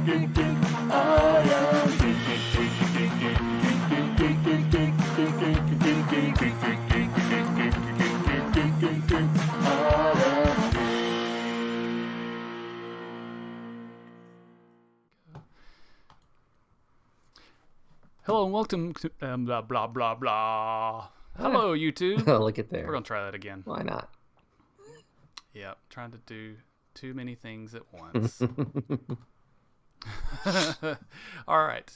Hello and welcome to blah blah blah blah. Hello YouTube. Oh, look at there. We're gonna try that again. Why not? Yep, trying to do too many things at once. All right.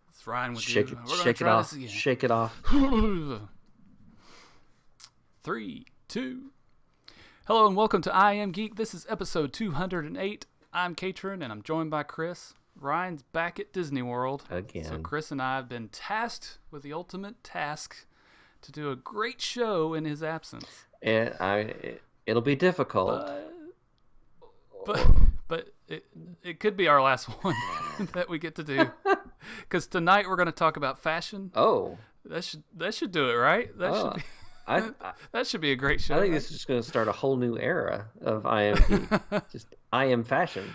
It's Ryan with you. We're gonna try this again. Shake it off. 3, 2. Hello and welcome to I Am Geek. This is episode 208. I'm Catron and I'm joined by Chris. Ryan's back at Disney World again. So Chris and I have been tasked with the ultimate task to do a great show in his absence. It'll be difficult. But it could be our last one that we get to do. Because tonight we're going to talk about fashion. Oh. That should do it, right? That should be a great show. I think this is just going to start a whole new era of I Am Geek. Just I Am Fashion.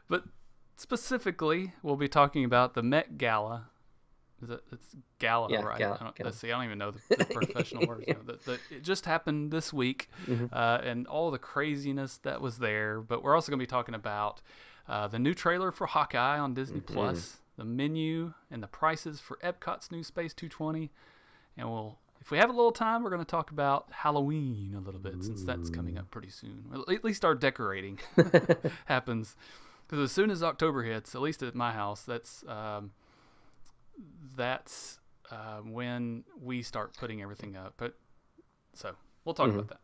But specifically, we'll be talking about the Met Gala. It's Gala, yeah, right? Gala. I don't even know the professional words. Yeah. It just happened this week, and all the craziness that was there. But we're also going to be talking about the new trailer for Hawkeye on Disney Plus, the menu and the prices for Epcot's new Space 220, and if we have a little time, we're going to talk about Halloween a little bit, since that's coming up pretty soon. At least our decorating happens. Because as soon as October hits, at least at my house, that's when we start putting everything up. So we'll talk about that.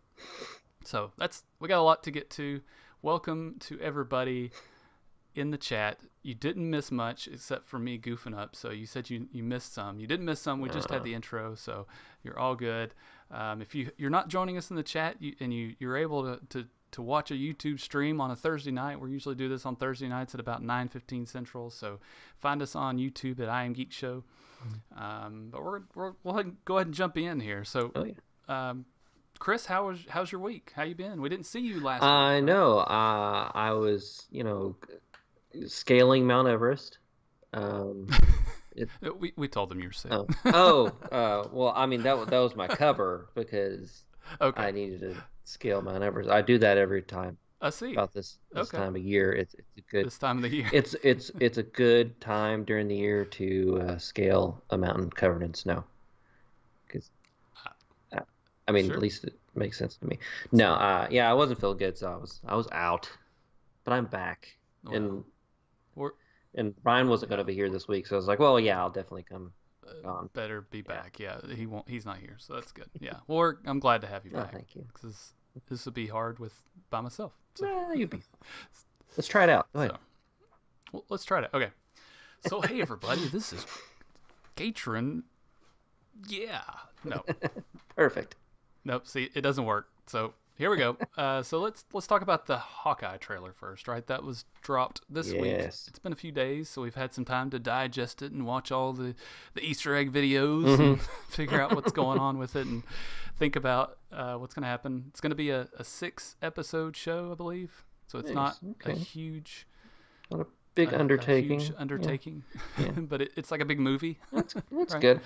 So we got a lot to get to. Welcome to everybody in the chat. You didn't miss much except for me goofing up. So you said you missed some. You didn't miss some. We just had the intro, so you're all good. If you're not joining us in the chat you're able to watch a YouTube stream on a Thursday night. We usually do this on Thursday nights at about 9:15 Central. So find us on YouTube at iamGEEKshow. But we'll go ahead and jump in here. So, Chris, how's your week? How you been? We didn't see you last week. I know. I was, scaling Mount Everest. We told them you were sick. Well, I mean that was my cover because I needed to scale Mount Everest. I do that every time. I see. About this time of year, it's a good. This time of the year. It's a good time during the year to scale a mountain covered in snow. Because, sure. At least it makes sense to me. No, I wasn't feeling good, so I was out, but I'm back, and Brian wasn't going to be here this week, so I was like, well, yeah, I'll definitely come. Better be back. Yeah, he's not here, so that's good. Yeah, well, I'm glad to have you back. Oh, thank you. Because this would be hard by myself. So. You'd be. Let's try it out. Go ahead. Well, let's try it. Okay. So hey everybody, this is Catron. Yeah. No. Perfect. Nope. See, it doesn't work. So here we go. So let's talk about the Hawkeye trailer first, right? That was dropped this week. It's been a few days, so we've had some time to digest it and watch all the Easter egg videos and figure out what's going on with it and think about what's going to happen. It's going to be a 6-episode show, I believe. So it's not a huge, not a big undertaking. Huge undertaking, Yeah. But it's like a big movie. That's right? good.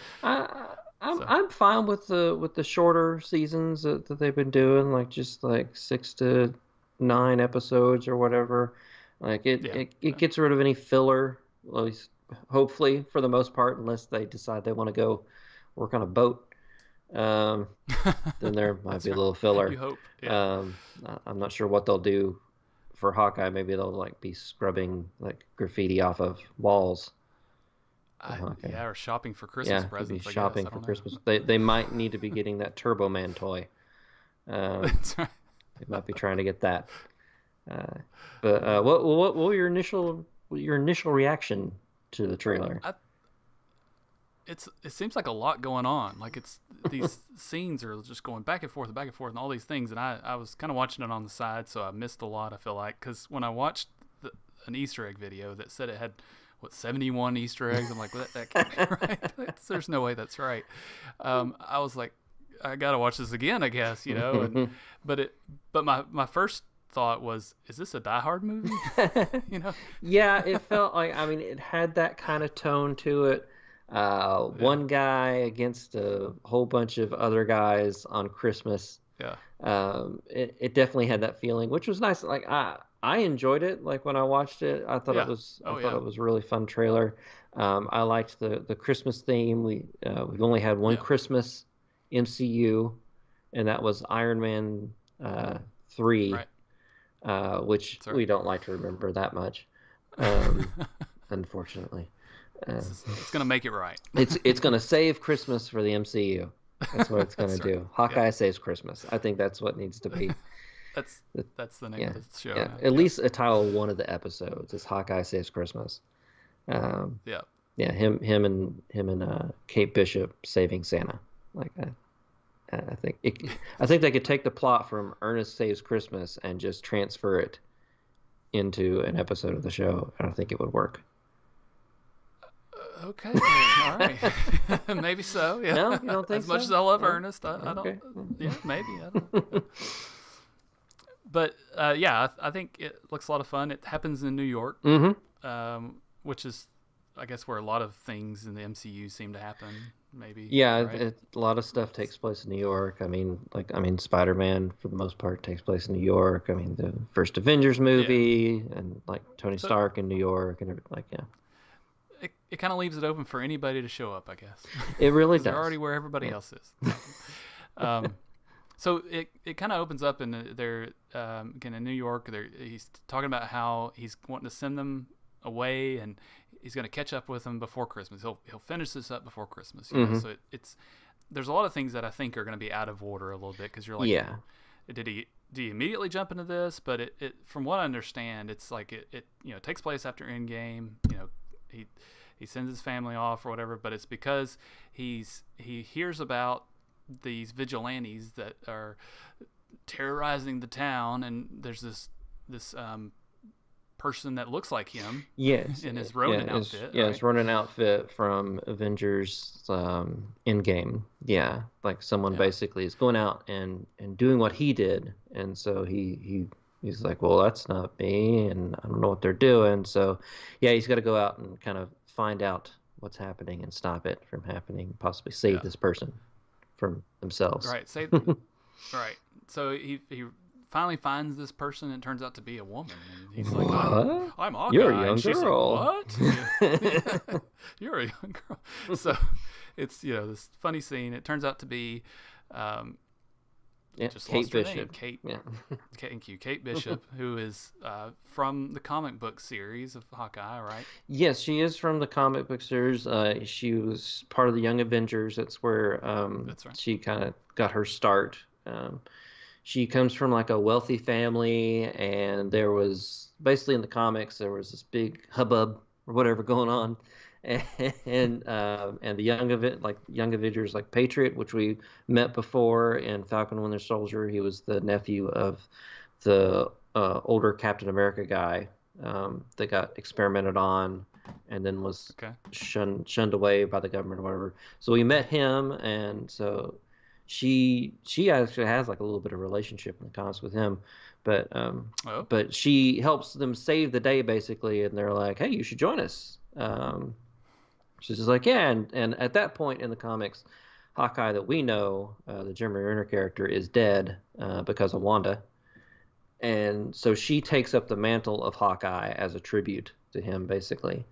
I'm fine with the shorter seasons that they've been doing, like just like 6 to 9 episodes or whatever. Like it gets rid of any filler, at least hopefully for the most part, unless they decide they want to go work on a boat. Then there might be a little filler. You hope. Yeah. I'm not sure what they'll do for Hawkeye. Maybe they'll like be scrubbing like graffiti off of walls. Or shopping for Christmas presents. Shopping for Christmas. They might need to be getting that Turbo Man toy. That's right. They might be trying to get that. But what were your initial reaction to the trailer? It seems like a lot going on. Like these scenes are just going back and forth, and all these things. And I was kind of watching it on the side, so I missed a lot. I feel like because when I watched an Easter egg video that said it had 71 Easter eggs, I'm like, well, that can't be right. There's no way that's right. I was like, I gotta watch this again, I guess, but my first thought was, is this a Die Hard movie? You know? Yeah, it felt like, I mean, it had that kind of tone to it. One guy against a whole bunch of other guys on Christmas. Yeah. It definitely had that feeling, which was nice. Like I enjoyed it. Like when I watched it, I thought it was I thought it was a really fun trailer. I liked the Christmas theme. We've only had one Christmas MCU, and that was Iron Man 3, which we don't like to remember that much, unfortunately. It's gonna make it right. It's gonna save Christmas for the MCU. That's what it's gonna do. Hawkeye saves Christmas. I think that's what needs to be. That's the name of the show. Yeah. At least a title one of the episodes is Hawkeye Saves Christmas. Yeah, him and Kate Bishop saving Santa. Like I think they could take the plot from Ernest Saves Christmas and just transfer it into an episode of the show. I don't think it would work. Okay, all right, maybe so. Yeah, no, you don't think as much so? as I love No? Ernest, I don't. Okay. Yeah, maybe. I don't. But I think it looks a lot of fun. It happens in New York, which is, I guess, where a lot of things in the MCU seem to happen. Maybe. Yeah, right? a lot of stuff takes place in New York. I mean, Spider-Man for the most part takes place in New York. I mean, the first Avengers movie and like Tony Stark in New York and everything. It kind of leaves it open for anybody to show up, I guess. It really does. They're already where everybody else is. So it kind of opens up, and they're again in New York. He's talking about how he's wanting to send them away, and he's going to catch up with them before Christmas. He'll finish this up before Christmas. You know? So there's a lot of things that I think are going to be out of order a little bit, because you're like, did he immediately jump into this? But it from what I understand, it's like it takes place after Endgame. You know, he sends his family off or whatever, but it's because he hears about these vigilantes that are terrorizing the town, and there's this person that looks like him. Yes. In his Ronin outfit. His Ronin outfit from Avengers Endgame. Yeah, like someone basically is going out and doing what he did, and so he's like, well, that's not me, and I don't know what they're doing. So he's got to go out and kind of find out what's happening and stop it from happening, possibly save this person from themselves. Right. Right. So he finally finds this person, and it turns out to be a woman. And he's like, I'm Hawkeye. You're a young girl. Like, what? You're a young girl. So it's, this funny scene. It turns out to be just Kate Bishop. Thank you. Kate Bishop, who is from the comic book series of Hawkeye, right? Yes, she is from the comic book series. She was part of the Young Avengers. That's where she kind of got her start. She comes from like a wealthy family, and there was basically in the comics there was this big hubbub or whatever going on, and the Young Avengers, like Patriot, which we met before in Falcon and Winter Soldier. He was the nephew of the older Captain America guy that got experimented on and then was shunned away by the government or whatever. So we met him, and so she actually has like a little bit of relationship in the comics with him, but she helps them save the day basically, and they're like, hey, you should join us. She's just like, and at that point in the comics, Hawkeye that we know, the Jeremy Renner character, is dead because of Wanda, and so she takes up the mantle of Hawkeye as a tribute to him basically,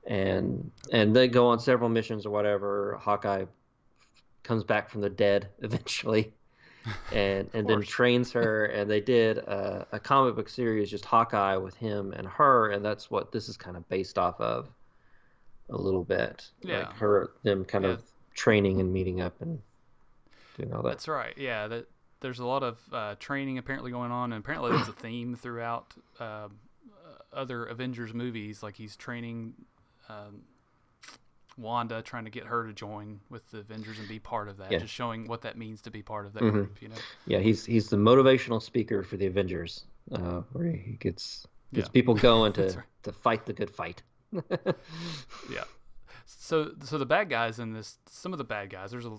and they go on several missions or whatever. Hawkeye comes back from the dead eventually, and then trains her, and they did a comic book series, just Hawkeye with him and her, and that's what this is kind of based off of a little bit. Like them kind of training and meeting up and doing all that. That's right. Yeah, there's a lot of training apparently going on, and apparently there's a theme throughout other Avengers movies, like he's training Wanda, trying to get her to join with the Avengers and be part of that, just showing what that means to be part of that group. Yeah, he's the motivational speaker for the Avengers, where he gets people going to fight the good fight. So the bad guys in this, some of the bad guys, there's a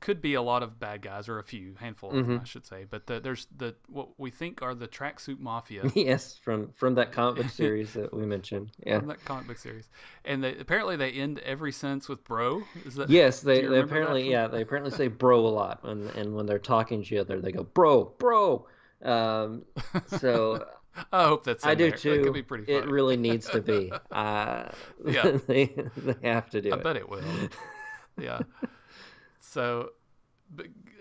could be a lot of bad guys, or a handful of them, I should say. But there's what we think are the tracksuit mafia. Yes, from that comic book series that we mentioned. Yeah, from that comic book series, and apparently they end every sentence with "bro." Is that? Yes, do you they remember apparently that they apparently say bro a lot, and when they're talking to each other, they go bro. So I hope that's I in do there. That could too. be pretty It funny. really needs to be. Yeah, they have to do I it. bet it will. Yeah. So,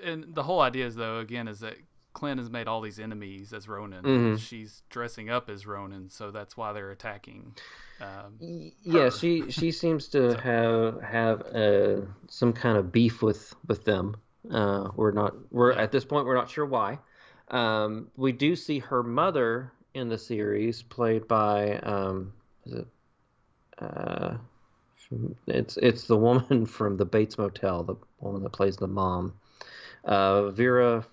and the whole idea is, though, again, is that Clint has made all these enemies as Ronin, and she's dressing up as Ronin, so that's why they're attacking. Yeah, she seems to have some kind of beef with them. We're Yeah. at this point we're not sure why. We do see her mother in the series, played by is it uh, it's the woman from the Bates Motel, the woman that plays the mom, Vera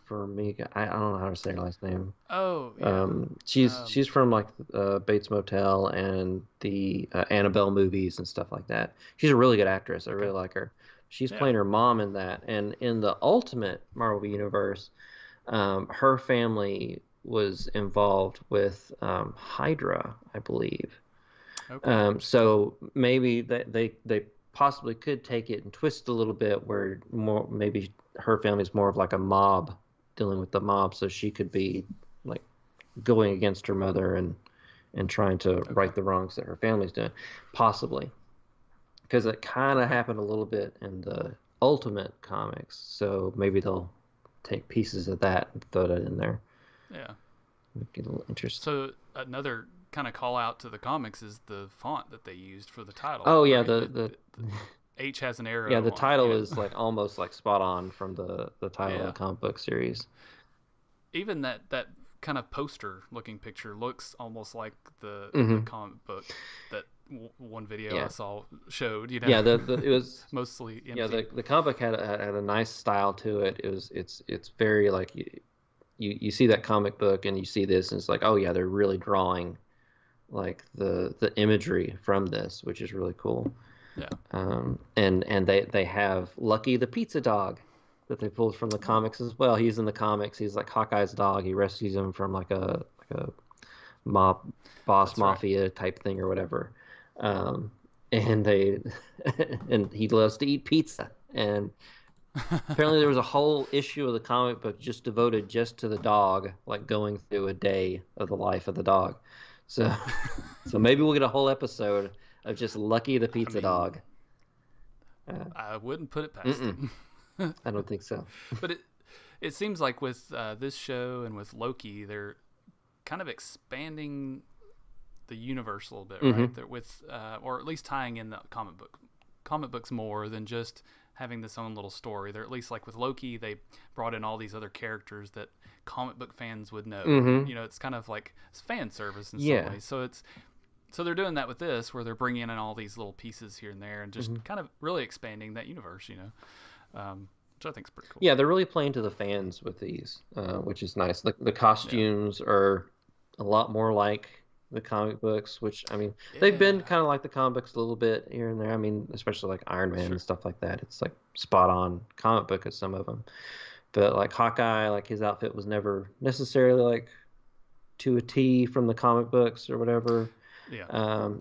Farmiga. I don't know how to say her last name. Oh, yeah. She's from like Bates Motel and the Annabelle movies and stuff like that. She's a really good actress. I Okay. really like her. She's Yeah. playing her mom in that. And in the Ultimate Marvel universe, her family was involved with Hydra, I believe. Okay. So maybe they possibly could take it and twist a little bit, where more maybe her family's more of like a mob, dealing with the mob, so she could be like going against her mother and trying to right the wrongs that her family's doing, possibly, because it kind of happened a little bit in the Ultimate comics. So maybe they'll take pieces of that and throw that in there. Yeah. Make it a little interesting. So another kind of call out to the comics is the font that they used for the title. Oh yeah, right? the H has an arrow. yeah, the title on it. is like almost like spot on from the title of Yeah. the comic book series. Even that kind of poster looking picture looks almost like the comic book that one video I saw showed. Yeah, it was mostly empty. Yeah, the comic book had a nice style to it. It's very like you see that comic book and you see this and it's like, oh yeah, they're really drawing like the imagery from this, which is really cool. Yeah. And they have Lucky the pizza dog that they pulled from the comics as well. He's in the comics. He's like Hawkeye's dog. He rescues him from like a mob boss mafia type thing or whatever. And they and he loves to eat pizza. And apparently there was a whole issue of the comic book just devoted just to the dog, like going through a day of the life of the dog. So maybe we'll get a whole episode of just Lucky the pizza dog. I wouldn't put it past him. I don't think so. But it seems like with this show and with Loki, they're kind of expanding the universe a little bit, right? They're with or at least tying in the comic books more than just having this own little story. They're at least like with Loki, they brought in all these other characters that comic book fans would know. You know, it's kind of like it's fan service in some ways. So they're doing that with this, where they're bringing in all these little pieces here and there, and just kind of really expanding that universe. You know, which I think is pretty cool. Yeah, they're really playing to the fans with these, which is nice. The costumes are a lot more like the comic books, which I mean, they've been kind of like the comic books a little bit here and there. I mean, especially like Iron Man and stuff like that. It's like spot on comic book as some of them. But like Hawkeye, like his outfit was never necessarily like to a T from the comic books or whatever.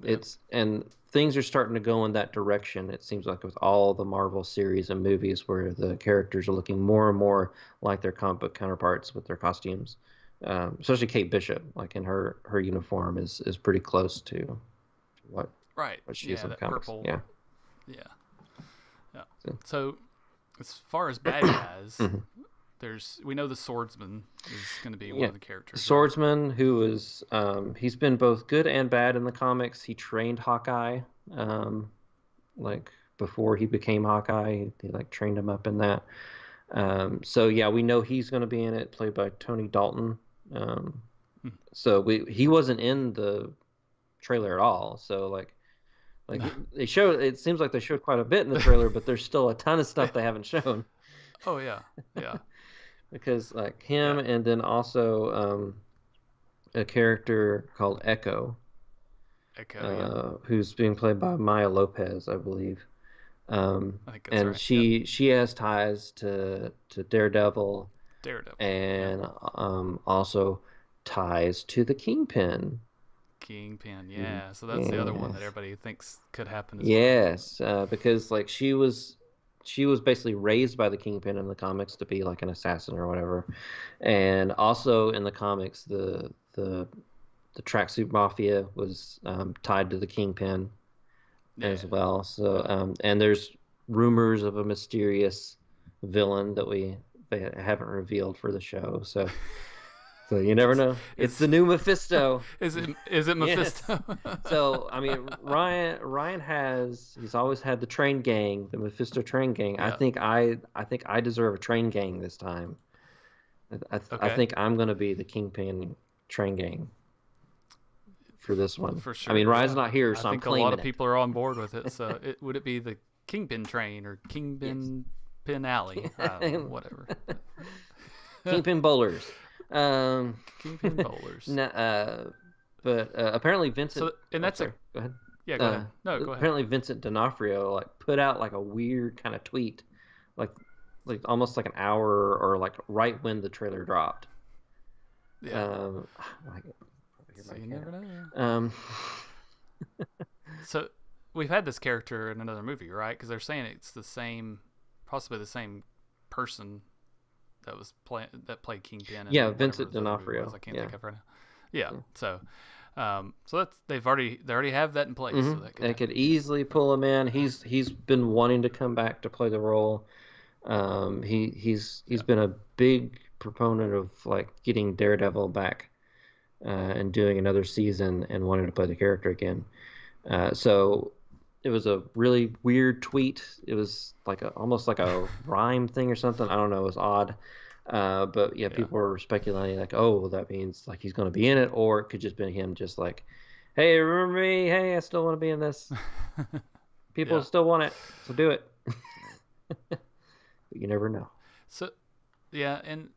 It's and things are starting to go in that direction. It seems like with all the Marvel series and movies, where the characters are looking more and more like their comic book counterparts with their costumes. Especially Kate Bishop, like in her uniform is pretty close to what she is in the comics. Purple. Yeah. So as far as bad guys, we know the Swordsman is going to be one of the characters. Swordsman, who is he's been both good and bad in the comics. He trained Hawkeye, like before he became Hawkeye. He like trained him up in that. So yeah, we know he's going to be in it, played by Tony Dalton. So he wasn't in the trailer at all. So like they showed. It seems like they showed quite a bit in the trailer, but there's still a ton of stuff they haven't shown. Oh yeah. Because like him, and then also a character called Echo, who's being played by Maya Lopez, I believe. I think that's And right. she has ties to Daredevil, and also ties to the Kingpin. Kingpin, yeah. So that's the other one that Yes. everybody thinks could happen as well. Yes, because like she was basically raised by the Kingpin in the comics to be like an assassin or whatever, and also in the comics the tracksuit mafia was tied to the Kingpin as well. So and there's rumors of a mysterious villain that they haven't revealed for the show. So you never know. It's the new Mephisto. Is it Mephisto? Yes. So I mean, Ryan he's always had the train gang, the Mephisto train gang. Yeah. I think I deserve a train gang this time. I think I'm gonna be the Kingpin train gang for this one. For sure. I mean, Ryan's not here, so I I'm think a claiming lot of people are on board with it. So would it be the Kingpin train or Kingpin Pin Alley? Whatever. Kingpin bowlers. Kingpin bowlers. But apparently Vincent. So and that's sorry, go ahead. Yeah, go ahead. No, go ahead. Apparently Vincent D'Onofrio like put out like a weird kind of tweet, like almost like an hour or like right when the trailer dropped. Yeah. So you never know. So we've had this character in another movie, right? Because they're saying it's possibly the same person that played Kingpin. Yeah, Vincent D'Onofrio. I can't think of right now. Yeah. So, so they already have that in place. Mm-hmm. So they could easily pull him in. He's been wanting to come back to play the role. He's been a big proponent of like getting Daredevil back and doing another season and wanting to play the character again. So it was a really weird tweet. It was like almost like a rhyme thing or something. I don't know. It was odd. But yeah, people were speculating like, oh, well, that means like he's going to be in it, or it could just be him just like, hey, remember me? Hey, I still want to be in this. People still want it, so do it. But you never know. So, yeah, and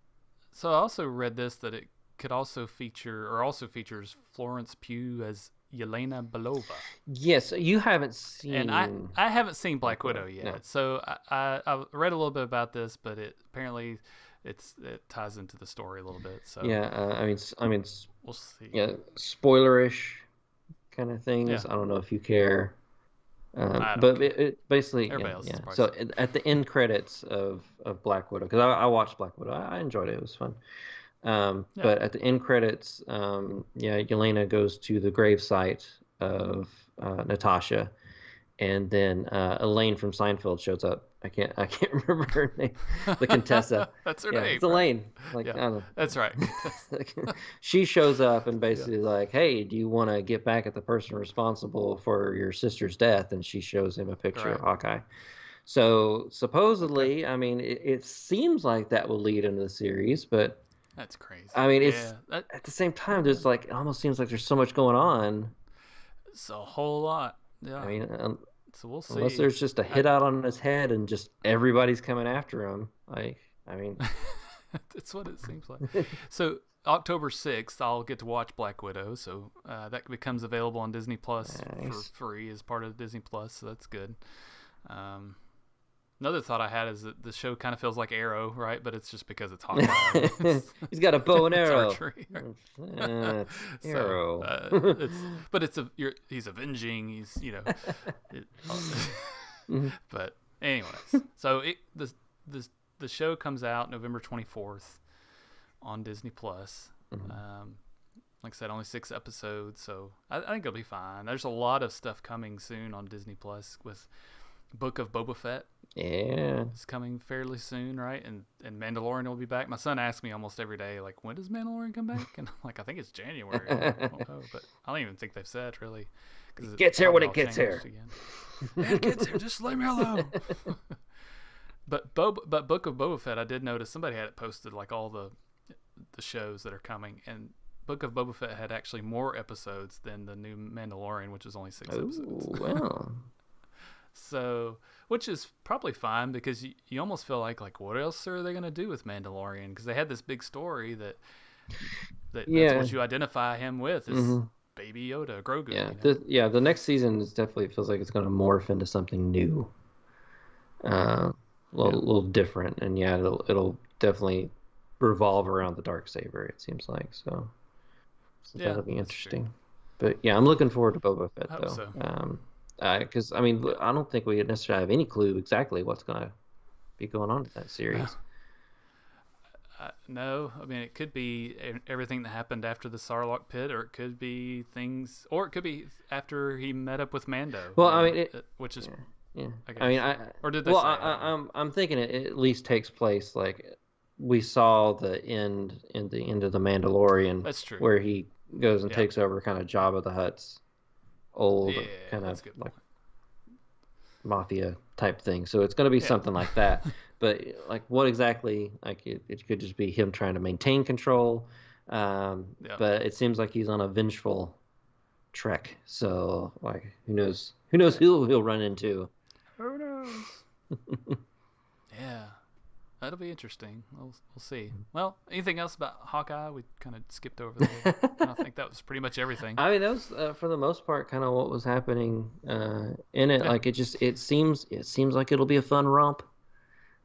so I also read this that it could also features Florence Pugh as Yelena Belova. Yes, you haven't seen. And I haven't seen Black Widow yet, no. So I read a little bit about this, but apparently it ties into the story a little bit. So yeah, I mean, we'll see. Yeah, spoilerish kind of things. Yeah. I don't know if you care. But it basically, So at the end credits of Black Widow, because I watched Black Widow, I enjoyed it. It was fun. But at the end credits, Yelena goes to the gravesite of Natasha, and then Elaine from Seinfeld shows up. I can't remember her name. The Contessa. That's her name. It's Elaine. Like, I don't know. That's right. She shows up and basically like, hey, do you want to get back at the person responsible for your sister's death? And she shows him a picture of Hawkeye. So supposedly, I mean, it seems like that will lead into the series, but that's crazy. I mean, it's at the same time, there's like, it almost seems like there's so much going on. It's a whole lot. Yeah. I mean, so we'll see. Unless there's just a hit out on his head and just everybody's coming after him. Like, I mean, that's what it seems like. So October 6th, I'll get to watch Black Widow. So that becomes available on Disney Plus for free as part of Disney Plus. So that's good. Another thought I had is that the show kind of feels like Arrow, right? But it's just because it's Hawkeye. He's got a bow and arrow. Arrow. He's avenging. He's But anyways, so the show comes out November 24th on Disney Plus. Like I said, only 6 episodes, so I think it'll be fine. There's a lot of stuff coming soon on Disney Plus with Book of Boba Fett. Yeah, it's coming fairly soon, right? And Mandalorian will be back. My son asks me almost every day, like, when does Mandalorian come back? And I'm like, I think it's January. I don't know, but I don't even think they've said really. It gets here when it gets here. It gets here. Just leave me alone. But Book of Boba Fett, I did notice somebody had it posted, like all the shows that are coming, and Book of Boba Fett had actually more episodes than the new Mandalorian, which is only 6 episodes. Wow. So, which is probably fine because you almost feel like what else are they going to do with Mandalorian? Because they had this big story that's what you identify him with is Baby Yoda, Grogu. Yeah, the next season is definitely feels like it's going to morph into something new. a little different, and yeah, it'll definitely revolve around the Darksaber. It seems like so that'll be interesting. But yeah, I'm looking forward to Boba Fett though. So. Because I mean, I don't think we necessarily have any clue exactly what's gonna be going on in that series. No, I mean it could be everything that happened after the Sarlacc pit, or it could be things, or it could be after he met up with Mando. Well, I mean, which is, yeah. I guess. I mean, or did they well, say? I'm thinking it at least takes place like we saw the end of the Mandalorian. That's true. Where he goes and takes over kind of Jabba the Hutt's old kind of like mafia type thing. So it's going to be something like that. But like what exactly? Like it could just be him trying to maintain control. But it seems like he's on a vengeful trek. So like who knows who he'll run into. Who knows? Yeah. That'll be interesting. We'll see. Well, anything else about Hawkeye? We kind of skipped over that. I think that was pretty much everything. I mean, that was for the most part kind of what was happening in it. Yeah. Like it seems like it'll be a fun romp.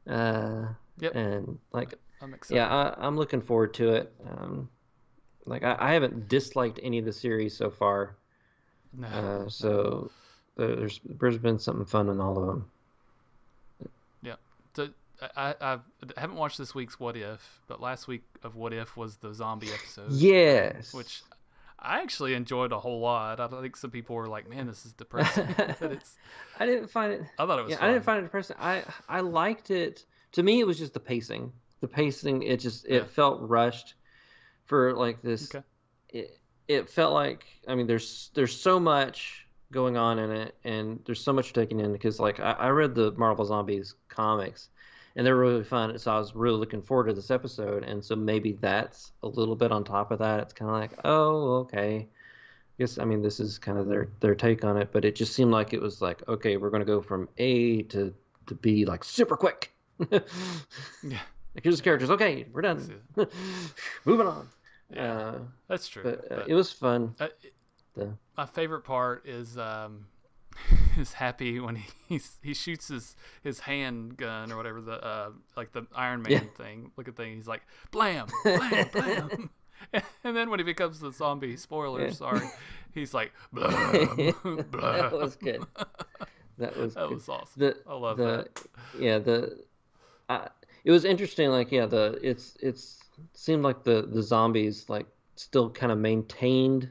And like I'm excited. Yeah, I'm looking forward to it. Like I haven't disliked any of the series so far. No. So there's been something fun in all of them. Yeah. So I haven't watched this week's What If, but last week of What If was the zombie episode. Yes. Which I actually enjoyed a whole lot. I think some people were like, "Man, this is depressing." But I didn't find it. I thought it was. Fun. I didn't find it depressing. I liked it. To me, it was just the pacing. The pacing. It felt rushed. For like this. Okay. It felt like, I mean, there's so much going on in it, and there's so much taken in, because like I read the Marvel Zombies comics, and they're really fun. So I was really looking forward to this episode, and so maybe that's a little bit on top of that. It's kind of like, oh, okay. I guess, I mean, this is kind of their take on it, but it just seemed like it was like, okay, we're gonna go from A to B like super quick. Yeah. Like, here's the characters. Okay, we're done. Moving on. Yeah, that's true. But it was fun. My favorite part is Happy when he shoots his handgun or whatever, the like the Iron Man thing. Look at thing. He's like blam, blam, blam. And then when he becomes the zombie, spoilers, sorry, he's like blam, blam. That was good. That was awesome. I love that. Yeah, it was interesting. Like, yeah, it's seemed like the zombies like still kind of maintained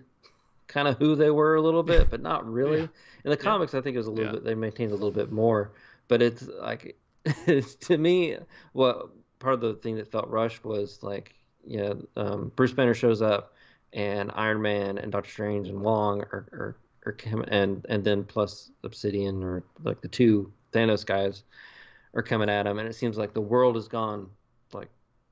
kind of who they were a little bit, but not really. In the comics, I think it was a little bit, they maintained a little bit more, but it's like, to me, what part of the thing that felt rushed was like, Bruce Banner shows up, and Iron Man and Doctor Strange and Wong are coming, and then plus Obsidian, or like the two Thanos guys are coming at him, and it seems like the world has gone like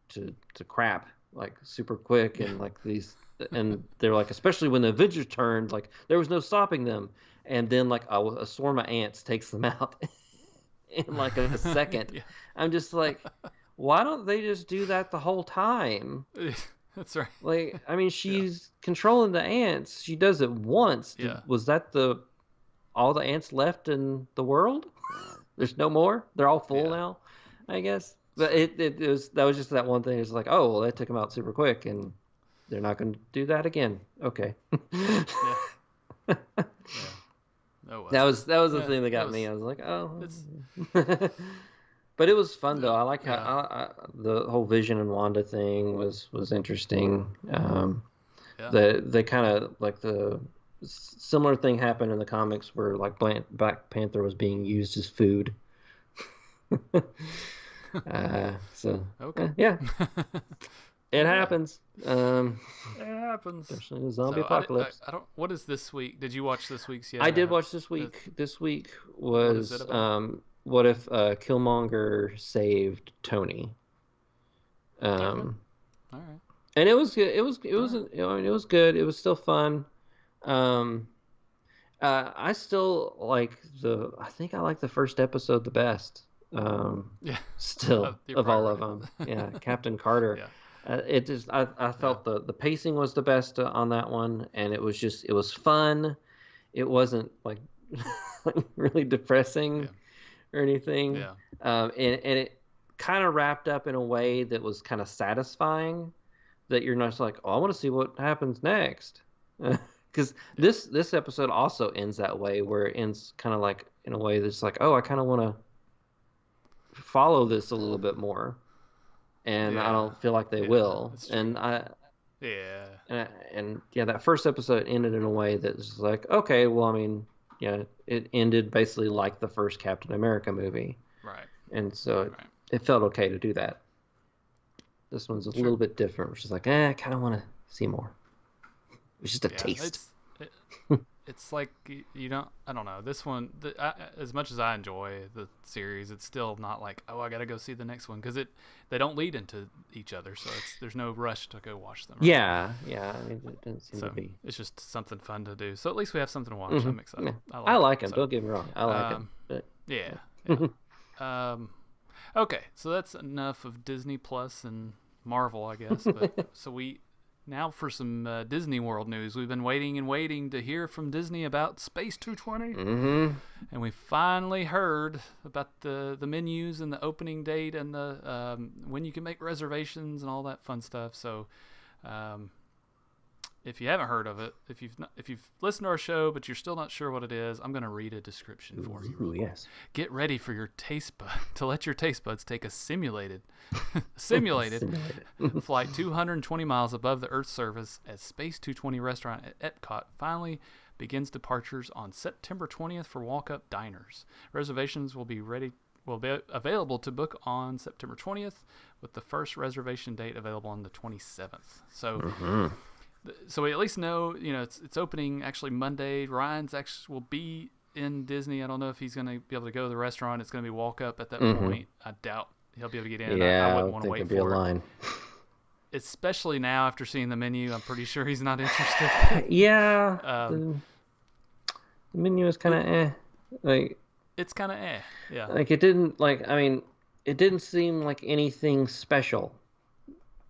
to crap like super quick, and like these, and they're like, especially when the Avengers turned, like there was no stopping them, and then like a swarm of ants takes them out in like a second. I'm just like, why don't they just do that the whole time? That's right. Like, I mean, she's controlling the ants. She does it once. Was that all the ants left in the world? There's no more. They're all full now, I guess. But that was just that one thing. It's like, oh, well, that took them out super quick, and they're not going to do that again. Okay. That was the thing that got me. I was like, oh. But it was fun though. I like how the whole Vision and Wanda thing was interesting. They kind of like the similar thing happened in the comics where like Black Panther was being used as food. So okay, it happens. It happens, especially in the zombie apocalypse. I don't. What is this week? Did you watch this week's yet? I did watch this week. This week was what if Killmonger saved Tony? Okay. All right. And it was good. It was good. It was still fun. I still like I think I like the first episode the best. Still of all of them. Yeah, Captain Carter. It just I felt the pacing was the best on that one, and it was fun. It wasn't like really depressing or anything. Yeah. And it kind of wrapped up in a way that was kind of satisfying. That you're not just like, oh, I want to see what happens next. Because this episode also ends that way, where it ends kind of like in a way that's like, oh, I kind of want to follow this a little bit more, and I don't feel like they will. And yeah, and yeah, that first episode ended in a way that's like, okay, well, I mean, yeah, it ended basically like the first Captain America movie, right, and so it felt okay to do that. This one's a little bit different, which is like, I kind of want to see more. It's just a taste. It's like I don't know. This one, as much as I enjoy the series, it's still not like, oh, I got to go see the next one, because they don't lead into each other, so there's no rush to go watch them. Right? Yeah. I mean, it doesn't seem to be. It's just something fun to do. So at least we have something to watch. I'm excited. Yeah. I like them. So, don't get me wrong. I like them. But... Yeah. Okay, so that's enough of Disney Plus and Marvel, I guess. But now for some Disney World news. We've been waiting to hear from Disney about Space 220. And we finally heard about the menus and the opening date and the when you can make reservations and all that fun stuff. So if you haven't heard of it, if you've listened to our show but you're still not sure what it is, I'm going to read a description for you. Ooh, yes. Get ready for your to let your taste buds take a simulated flight 220 miles above the Earth's surface as Space 220 restaurant at Epcot finally begins departures on September 20th for walk-up diners. Reservations will be available to book on September 20th, with the first reservation date available on the 27th. So we at least know, it's opening actually Monday. Ryan's actually will be in Disney. I don't know if he's going to be able to go to the restaurant. It's going to be walk up at that point. I doubt he'll be able to get in. Yeah, I wouldn't want to wait for a line. Especially now after seeing the menu, I'm pretty sure he's not interested. Yeah. The menu is kind of like. It's kind of yeah. Like it didn't it didn't seem like anything special.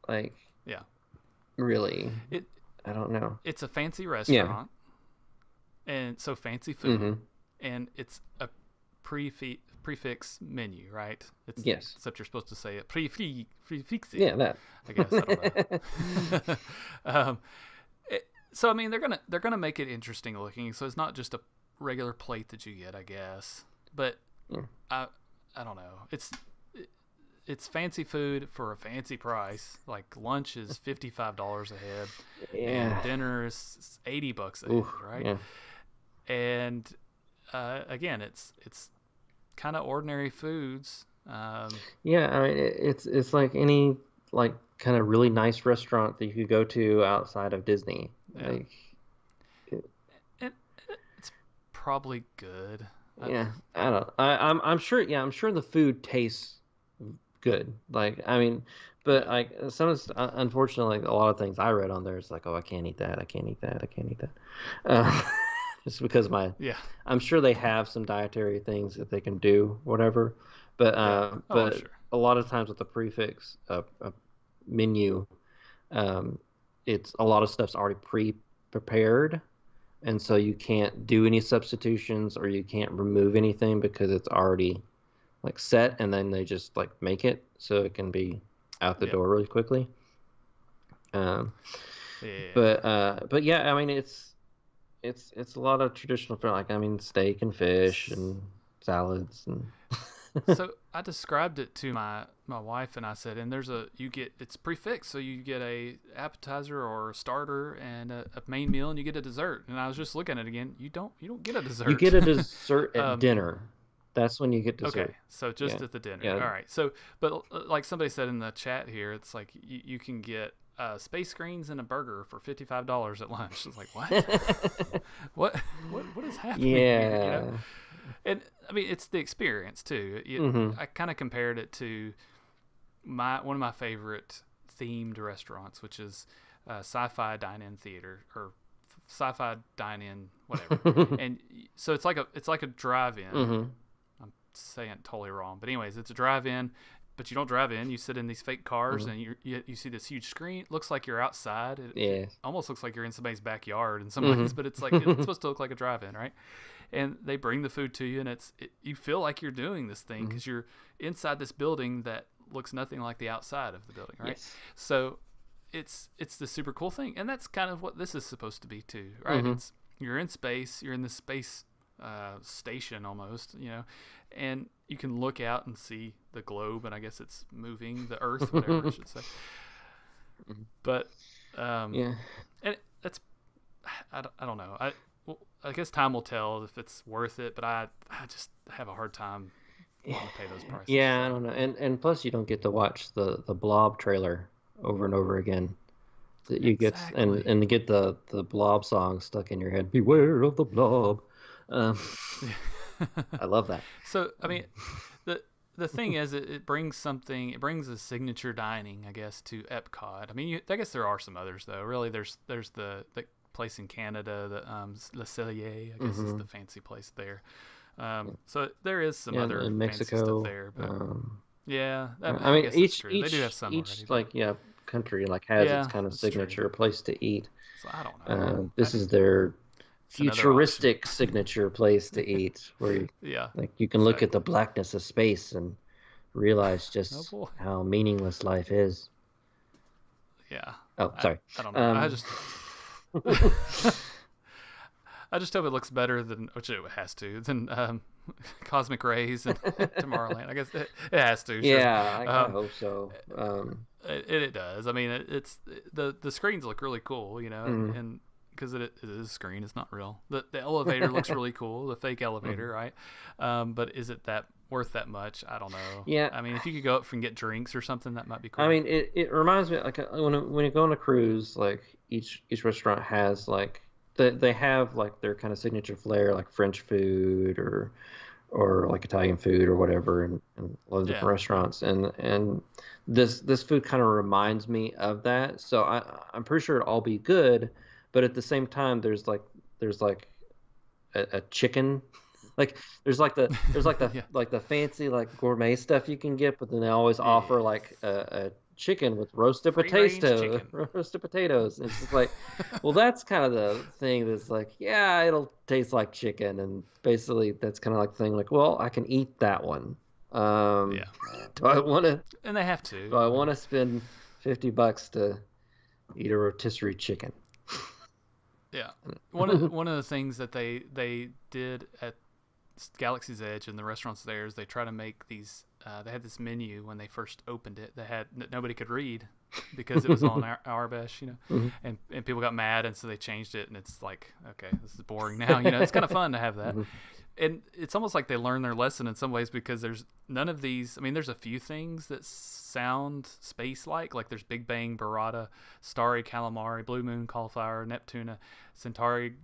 Like. Yeah. Really. I don't know. It's a fancy restaurant, and so fancy food, and it's a prefix menu, right? It's, yes. Except you're supposed to say it prefix. Yeah, that. I guess I don't know. So I mean, they're gonna make it interesting looking. So it's not just a regular plate that you get, I guess. But I don't know. It's fancy food for a fancy price. Like lunch is $55 a head, and dinner is $80 a head, right? Yeah. And again, it's kind of ordinary foods. Yeah, I mean, it's like any like kind of really nice restaurant that you could go to outside of Disney. Yeah. Like, it's probably good. I'm sure. Yeah, I'm sure the food tastes good. Like, I mean, but like unfortunately, like a lot of things I read on there, it's like, oh, I can't eat that. I can't eat that. I can't eat that. Just because I'm sure they have some dietary things that they can do, whatever. But sure. A lot of times with the prefix menu, it's a lot of stuff's already pre-prepared, and so you can't do any substitutions or you can't remove anything because it's already like set, and then they just like make it so it can be out the door really quickly. But yeah, I mean it's a lot of traditional food, like I mean steak and fish and salads and. So I described it to my wife, and I said, and it's prefixed, so you get a appetizer or a starter and a main meal, and you get a dessert. And I was just looking at it again. You don't get a dessert. You get a dessert at dinner. That's when you get dessert. Okay, so just at the dinner. Yeah. All right. So, but like somebody said in the chat here, it's like you can get space greens and a burger for $55 at lunch. It's like, what? what is happening here? And I mean, it's the experience too. I kind of compared it to one of my favorite themed restaurants, which is Sci-Fi Dine-In Theater or Sci-Fi Dine-In, whatever. And so it's like a drive-in. I'm saying it totally wrong, but anyways, it's a drive-in, but you don't drive in. You sit in these fake cars, and you see this huge screen. It looks like you're outside. It almost looks like you're in somebody's backyard in some ways, but it's like it's supposed to look like a drive-in, right? And they bring the food to you, and you feel like you're doing this thing because you're inside this building that looks nothing like the outside of the building, right? Yes. So it's the super cool thing, and that's kind of what this is supposed to be too, right? You're in space, you're in this space station almost, and you can look out and see the globe, and I guess it's moving the Earth, whatever I should say. But and that's I don't know. I guess time will tell if it's worth it, but I just have a hard time wanting to pay those prices. Yeah, I don't know. And plus you don't get to watch the Blob trailer over and over again. That you get and get the Blob song stuck in your head. Beware of the Blob. I love that. So I mean, the thing is, it brings something. It brings a signature dining, I guess, to Epcot. I mean, I guess there are some others though. Really, there's the place in Canada, the Le Cellier, I guess is the fancy place there. So there is some other in Mexico, fancy stuff there. But I mean, each they do have some already, country has its kind of signature place to eat. So I don't know. This is their futuristic signature place to eat, where you can look at the blackness of space and realize just how meaningless life is. Yeah. Oh, sorry. I don't know. I just hope it looks better than, which it has to, than Cosmic Rays and Tomorrowland. I guess it has to. Sure. Yeah, I hope so. It does. I mean, it's the screens look really cool, and because it is a screen, it's not real. The elevator looks really cool, the fake elevator, right? But is it worth that much? I don't know. Yeah. I mean, if you could go up and get drinks or something, that might be cool. I mean, it reminds me when you go on a cruise, each restaurant has they have their kind of signature flair, like French food or Italian food or whatever, and a lot of different restaurants, and this food kind of reminds me of that. So I'm pretty sure it'll all be good, but at the same time, there's a chicken, there's the fancy gourmet stuff you can get, but then they always offer a chicken with roasted potatoes. And it's just well, that's kind of the thing that's it'll taste like chicken, and basically that's kind of the thing, well, I can eat that one. Do I want to? And they have to. Do I want to spend $50 to eat a rotisserie chicken? Yeah, one of the things that they did at Galaxy's Edge and the restaurants there is they try to make these. They had this menu when they first opened it that nobody could read because it was all in Arabic, and people got mad, and so they changed it, and it's okay, this is boring now. It's kind of fun to have that. And it's almost like they learned their lesson in some ways, because there's none of these. I mean, there's a few things that sound space-like there's Big Bang, Burrata, Starry Calamari, Blue Moon Cauliflower, Neptuna, Centauri,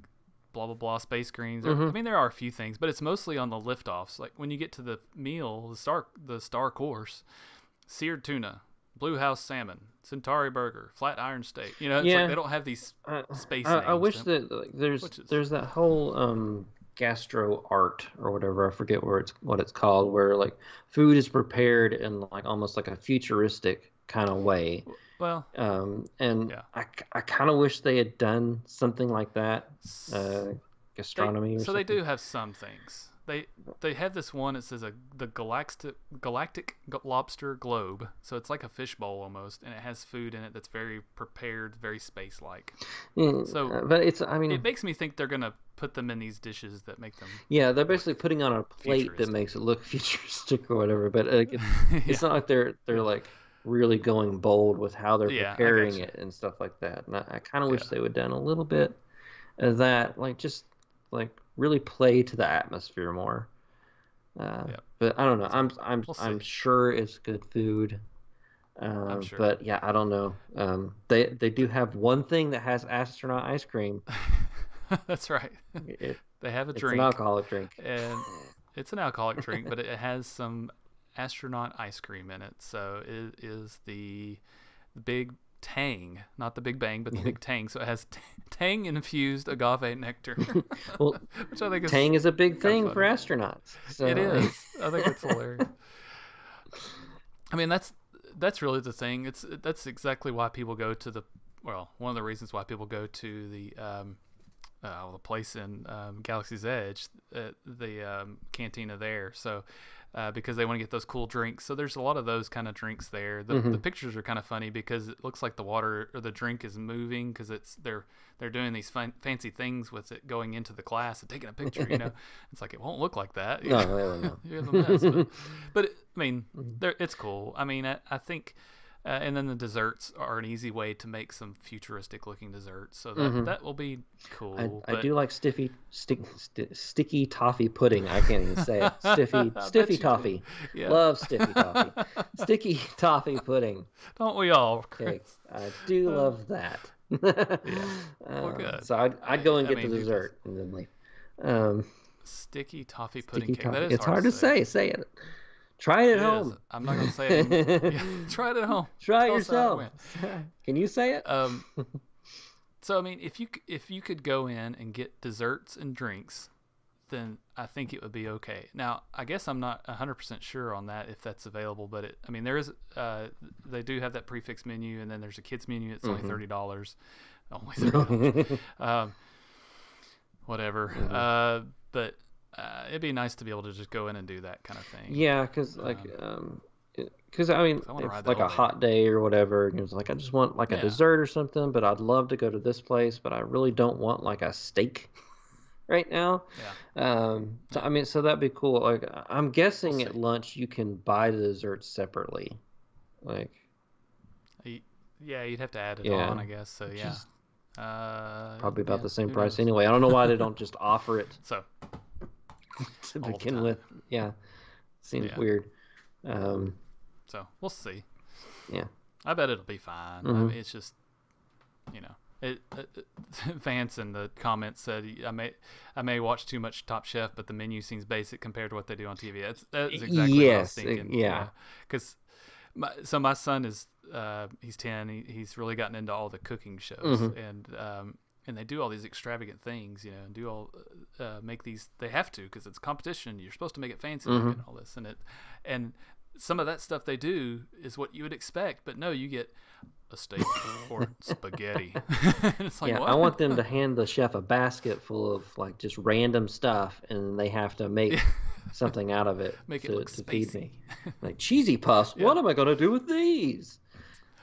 blah blah blah, space greens. I mean, there are a few things, but it's mostly on the liftoffs. When you get to the meal, the star course, seared tuna, Blue House salmon, Centauri burger, flat iron steak. It's they don't have these space names. I wish that there's that whole gastro art or whatever, I forget what it's called, where food is prepared in almost a futuristic kind of way. Well, I kind of wish they had done something like that. Gastronomy. So they do have some things. They have this one that says the galactic lobster globe. So it's like a fishbowl almost, and it has food in it that's very prepared, very space-like. But it makes me think they're gonna put them in these dishes that make them. Yeah, they're basically putting on a plate that makes it look futuristic or whatever. But it's not like they're really going bold with how they're preparing it and stuff like that. And I kind of wish they would have done a little bit of that, just really play to the atmosphere more. But I don't know. I'm sure it's good food. I'm sure. But yeah, I don't know. They do have one thing that has astronaut ice cream. That's right. They have a drink. It's an alcoholic drink. And it's an alcoholic drink, but it has some astronaut ice cream in it. So it is the Big Tang, not the Big Bang, but the Big Tang. So it has Tang infused agave nectar. Well, which I think Tang is a big thing for astronauts. So. It is. I think it's hilarious. I mean, that's really the thing. That's exactly why people go to one of the reasons why people go to the place in Galaxy's Edge, the cantina there. So because they want to get those cool drinks. So there's a lot of those kind of drinks there. The pictures are kind of funny because it looks like the water or the drink is moving because they're doing these fancy things with it going into the glass and taking a picture. It's like it won't look like that. No. You have a mess, but I mean, it's cool. I mean, I think. And then the desserts are an easy way to make some futuristic looking desserts, so that will be cool. I do like sticky toffee pudding. I can't even say it. Stiffy toffee. Yeah. Love stiffy toffee. Sticky toffee pudding. Don't we all, Chris? Okay. I do love that. Yeah. Well, good. So I'd go and get the dessert and then leave. Sticky toffee pudding cake. That is it's hard to say. Say it. Try it at home. I'm not gonna say it. Try it at home. Try it yourself. Can you say it? So I mean, if you could go in and get desserts and drinks, then I think it would be okay. Now, I guess I'm not 100% sure on that if that's available, but I mean, there is. They do have that prefix menu, and then there's a kids menu. It's only $30. Only $30. Whatever. But. It'd be nice to be able to just go in and do that kind of thing. Yeah, because I mean, it's like a hot day or whatever, and it's like I just want like a dessert or something, but I'd love to go to this place, but I really don't want like a steak right now. Yeah. So I mean, so that'd be cool. Like I'm guessing at lunch you can buy the desserts separately, like. Yeah, you'd have to add it on, I guess. So yeah. Probably about the same price anyway. I don't know why they don't just offer it. So. To begin with, seems weird. So we'll see. Yeah, I bet it'll be fine. I mean, it's just, Vance in the comments said I may watch too much Top Chef, but the menu seems basic compared to what they do on TV. That's exactly what I was thinking. Yeah, because my son is he's 10. He's really gotten into all the cooking shows and they do all these extravagant things, and do all make these. They have to because it's competition. You're supposed to make it fancy and all this, and some of that stuff they do is what you would expect, but no, you get a steak or spaghetti. It's like, what? I want them to hand the chef a basket full of like just random stuff, and they have to make something out of it make it look to spacey. Feed me. Like cheesy puffs. Yeah. What am I going to do with these?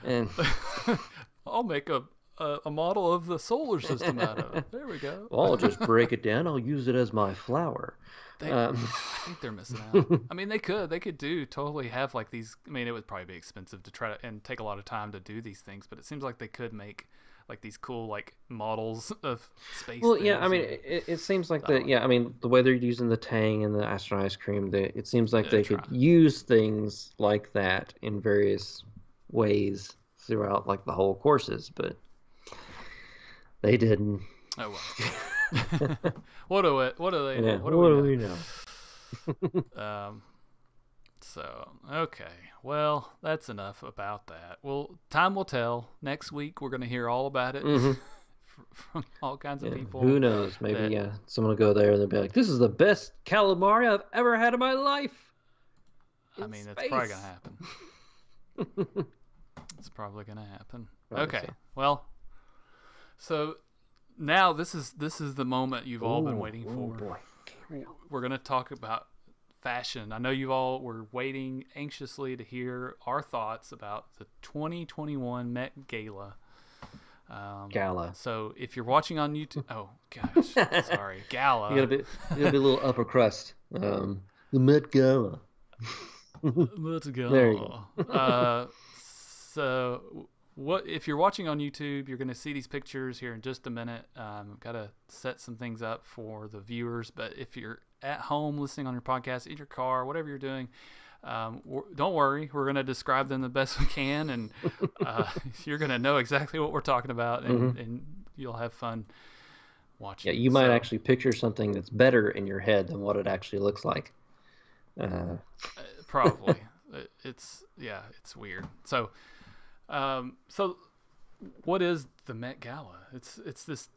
And I'll make a model of the solar system out of it. There we go. I'll just break it down. I'll use it as my flour. I think they're missing out. I mean, they could totally have like these. I mean, it would probably be expensive to try to and take a lot of time to do these things, but it seems like they could make like these cool like models of space. Well, yeah, I mean, it seems like I mean, the way they're using the Tang and the astronaut ice cream, it seems like they could use things like that in various ways throughout like the whole courses, but they didn't. Oh well. What do they know? Yeah, what do we know? So okay, well that's enough about that. Well, time will tell. Next week we're going to hear all about it from all kinds of people. Who knows? Maybe someone will go there and they'll be like, "This is the best calamari I've ever had in my life." I mean, that's probably going to happen. It's probably going to happen. Okay, so. Well, so. Now this is the moment you've all been waiting for. Boy. We're going to talk about fashion. I know you all were waiting anxiously to hear our thoughts about the 2021 Met Gala. Gala. So if you're watching on YouTube, oh gosh, sorry, Gala. You gotta be a little upper crust. The Met Gala. Met Gala. There you go. So. What if you're watching on YouTube? You're going to see these pictures here in just a minute. Got to set some things up for the viewers. But if you're at home listening on your podcast, in your car, whatever you're doing, don't worry. We're going to describe them the best we can, and you're going to know exactly what we're talking about, and you'll have fun watching. Yeah, you might actually picture something that's better in your head than what it actually looks like. Probably. It's weird. So what is the Met Gala? It's this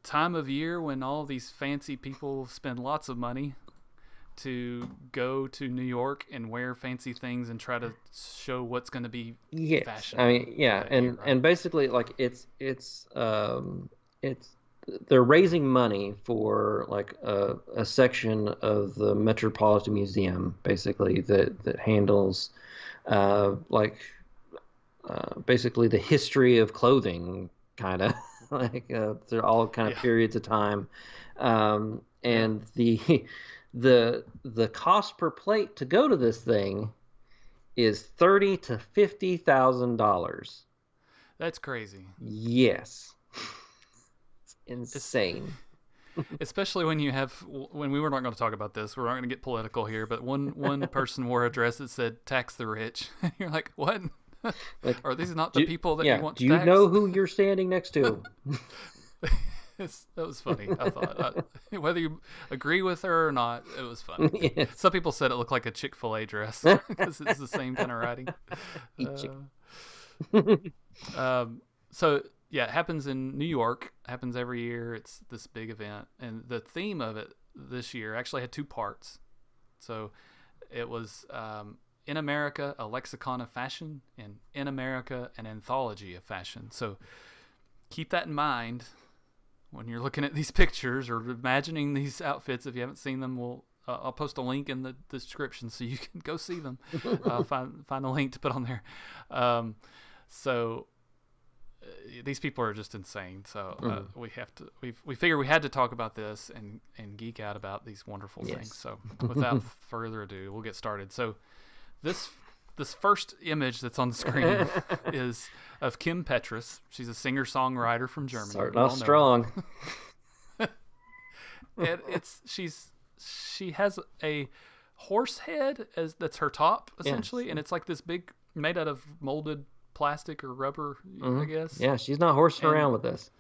time of year when all these fancy people spend lots of money to go to New York and wear fancy things and try to show what's going to be fashion. I mean, and basically like it's they're raising money for like a section of the Metropolitan Museum, basically that handles basically the history of clothing, kind of like they're all kind of periods of time, and the cost per plate to go to this thing is $30,000 to $50,000. That's crazy. Yes. Insane. Especially when we were not going to talk about this, we're not going to get political here, but one person wore a dress that said "tax the rich." You're like, what? Like, are these not the people that you want to tax? Do you know who you're standing next to? That was funny. I thought whether you agree with her or not, it was funny. Yes. Some people said it looked like a Chick-fil-A dress because it's the same kind of writing. So yeah, it happens in New York. It happens every year. It's this big event, and the theme of it this year actually had two parts. So it was In America, a lexicon of fashion, and In America, an anthology of fashion. So keep that in mind when you're looking at these pictures or imagining these outfits. If you haven't seen them, I'll post a link in the description so you can go see them. Find a link to put on there. So these people are just insane. So we figured we had to talk about this and geek out about these wonderful things. So without further ado, we'll get started. So this first image that's on the screen is of Kim Petras. She's a singer-songwriter from Germany. Starting off strong. And she has a horse head that's her top essentially, and it's like this big, made out of molded plastic or rubber, I guess. Yeah, she's not horsing around with this.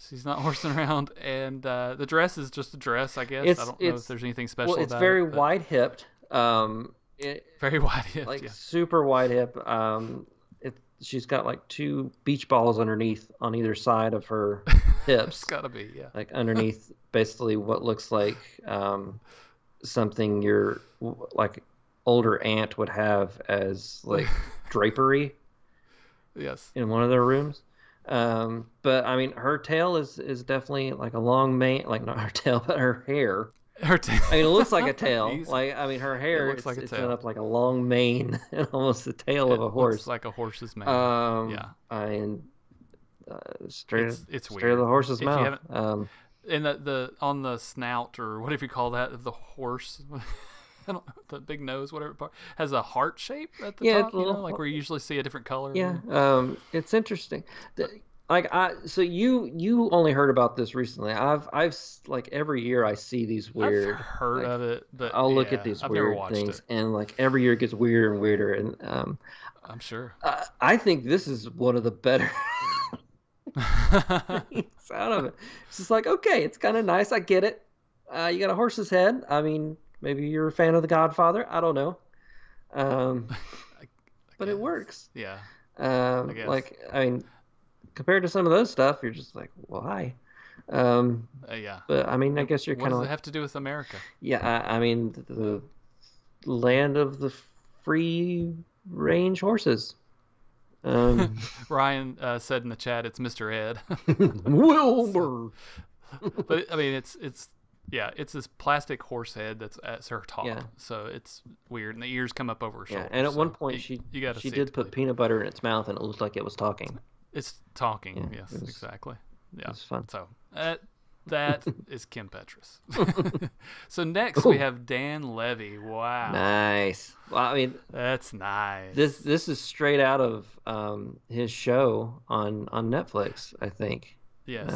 She's not horsing around, and the dress is just a dress, I guess. I don't know if there's anything special about it. Well, it's very wide-hipped. Very wide hip, like super wide hip. She's got like two beach balls underneath on either side of her hips. It's gotta be, yeah. Like underneath, basically what looks like something your like older aunt would have as like drapery. Yes. In one of their rooms. But I mean, her tail is definitely like a long mane, like not her tail, but her hair. Her tail. I mean, it looks like a tail. Like, I mean, her hair looks like a tail. Set up like a long mane and almost the tail of a horse. Looks like a horse's mane. Yeah. And straight of the horse's mouth. And the on the snout or whatever you call that of the horse, I don't know, the big nose, whatever part, has a heart shape at the top. Like where you usually see a different color. Yeah. It's interesting. So you only heard about this recently. I've like every year I see these weird. I've heard of it, but I'll look at these weird things, and like every year it gets weirder and weirder. And I'm sure. I think this is one of the better things out of it. It's just like, okay, it's kind of nice. I get it. You got a horse's head. I mean, maybe you're a fan of The Godfather. I don't know. But it works. Yeah. I guess. Like, I mean, compared to some of those stuff, you're just like, why? Yeah. But I mean, I guess you're kind of. What does it have to do with America? Yeah, I mean, the land of the free range horses. Ryan said in the chat, it's Mr. Ed. Wilbur. But I mean, it's this plastic horse head that's at her top. Yeah. So it's weird, and the ears come up over her shoulders. And at one point, she did put peanut butter in its mouth, and it looked like it was talking. It's talking. Yeah, yes, exactly. Yeah, it's fun. So that is Kim Petras. So next we have Dan Levy. Wow. Nice. Well, I mean, that's nice. This is straight out of his show on Netflix, I think. Yes.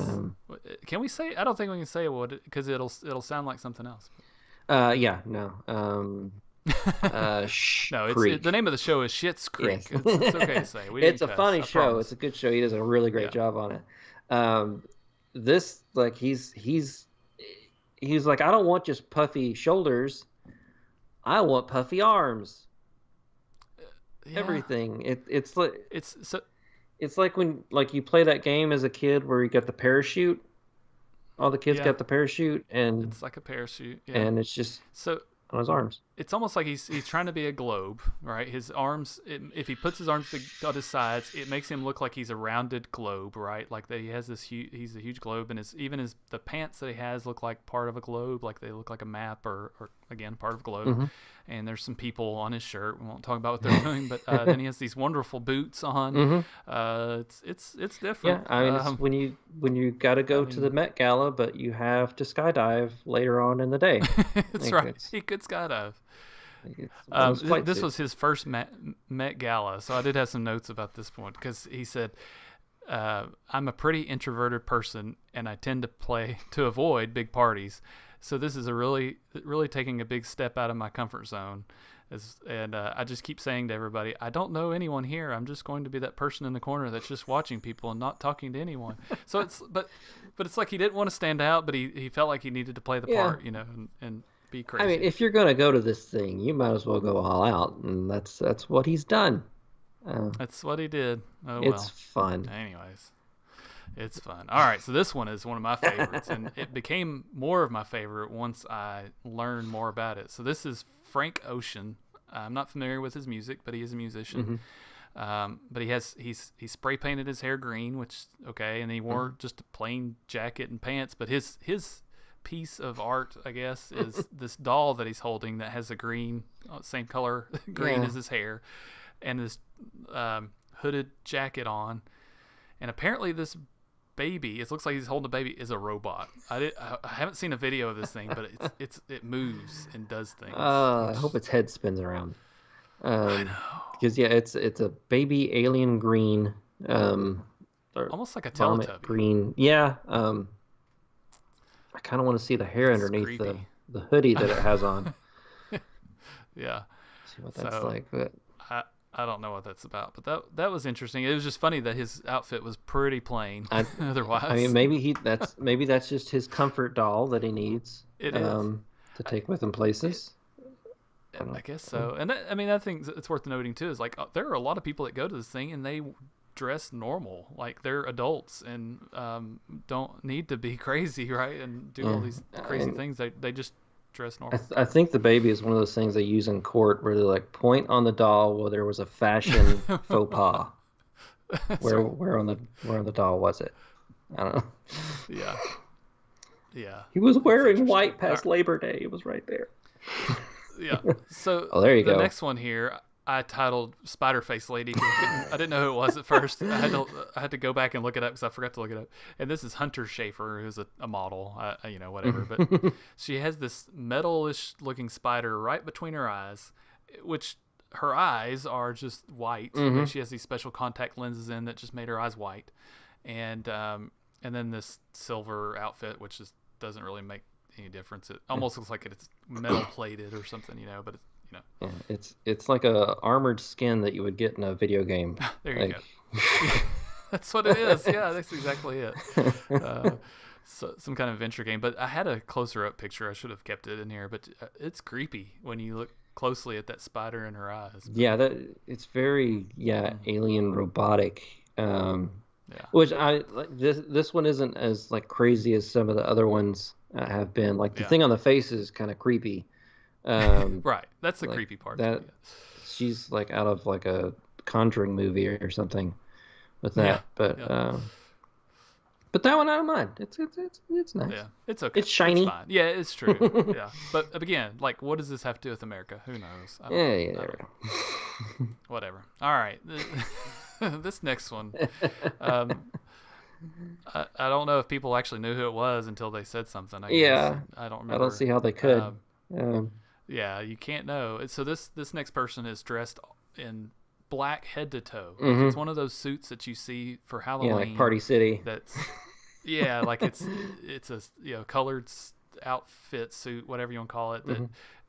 Can we say? I don't think we can say what because it'll sound like something else. Yeah. No. No. The name of the show is Schitt's Creek. Yes. It's okay to say. It's a funny show. Promise. It's a good show. He does a really great job on it. This like he's like, I don't want just puffy shoulders. I want puffy arms. Everything. It's like it's like when like you play that game as a kid where you got the parachute. all the kids got the parachute, and it's like a parachute. Yeah. And it's just so on his arms. It's almost like he's trying to be a globe, right? His arms, if he puts his arms on his sides, it makes him look like he's a rounded globe, right? Like that he has this he's a huge globe, and the pants that he has look like part of a globe, like they look like a map or again part of a globe. Mm-hmm. And there's some people on his shirt. We won't talk about what they're doing, but then he has these wonderful boots on. Mm-hmm. It's different. Yeah, I mean, it's when you got to go to the Met Gala, but you have to skydive later on in the day. That's right. He could skydive. This was his first Met Gala, so I did have some notes about this point because he said, "I'm a pretty introverted person, and I tend to avoid big parties. So this is really taking a big step out of my comfort zone." And I just keep saying to everybody, I don't know anyone here. I'm just going to be that person in the corner that's just watching people and not talking to anyone. So but it's like he didn't want to stand out, but he felt like he needed to play the part, and be crazy. I mean, if you're going to go to this thing, you might as well go all out, and that's what he's done. That's what he did. Oh, it's fun. Anyways, it's fun. All right, so this one is one of my favorites, and it became more of my favorite once I learned more about it. So this is Frank Ocean. I'm not familiar with his music, but he is a musician. But he's spray painted his hair green, which okay, and he wore just a plain jacket and pants. But his piece of art, I guess, is this doll that he's holding that has a green, same color green as his hair, and this hooded jacket on. And apparently this baby, it looks like he's holding a baby, is a robot. I haven't seen a video of this thing, but it moves and does things. I hope its head spins around. I know. Because it's a baby alien green, almost like a Teletubby green. Yeah. I kind of want to see the hair underneath the hoodie that it has on. Yeah. See what that's like, but I don't know what that's about, but that was interesting. It was just funny that his outfit was pretty plain. Otherwise, I mean, maybe that's just his comfort doll that he needs. To take with him places. I guess so. And I think it's worth noting too is like there are a lot of people that go to this thing and they dress normal, like they're adults and don't need to be crazy, right? And do all these crazy things. They just dress normal. I think the baby is one of those things they use in court where they like point on the doll where there was a fashion faux pas. Where on the doll was it? I don't know. Yeah. He was wearing white past Labor Day. It was right there. Yeah. So there you go. The next one here, I titled Spider Face Lady. I didn't know who it was at first. I had to go back and look it up because I forgot to look it up. And this is Hunter Schafer, who's a model, whatever. But she has this metalish looking spider right between her eyes, which her eyes are just white. Mm-hmm. She has these special contact lenses in that just made her eyes white. And then this silver outfit, which just doesn't really make any difference. It almost looks like it's metal plated or something, but it's. Yeah, it's like a armored skin that you would get in a video game. There you go. That's what it is. Yeah, that's exactly it. So some kind of adventure game. But I had a closer up picture. I should have kept it in here. But it's creepy when you look closely at that spider in her eyes. Yeah, it's very alien robotic. Which this one isn't as like crazy as some of the other ones have been. Like the thing on the face is kind of creepy. Right, that's the creepy part. That she's like out of like a Conjuring movie or something with that. But that one I don't mind. It's nice. Yeah, it's okay. It's shiny. It's fine. Yeah, it's true. Yeah, but again, like, what does this have to do with America? Who knows? Whatever. All right, this next one. I don't know if people actually knew who it was until they said something. I guess. I don't remember. I don't see how they could. Yeah, you can't know. So this next person is dressed in black head to toe. Mm-hmm. It's one of those suits that you see for Halloween. Yeah, like Party City. That's like it's a colored outfit suit, whatever you want to call it.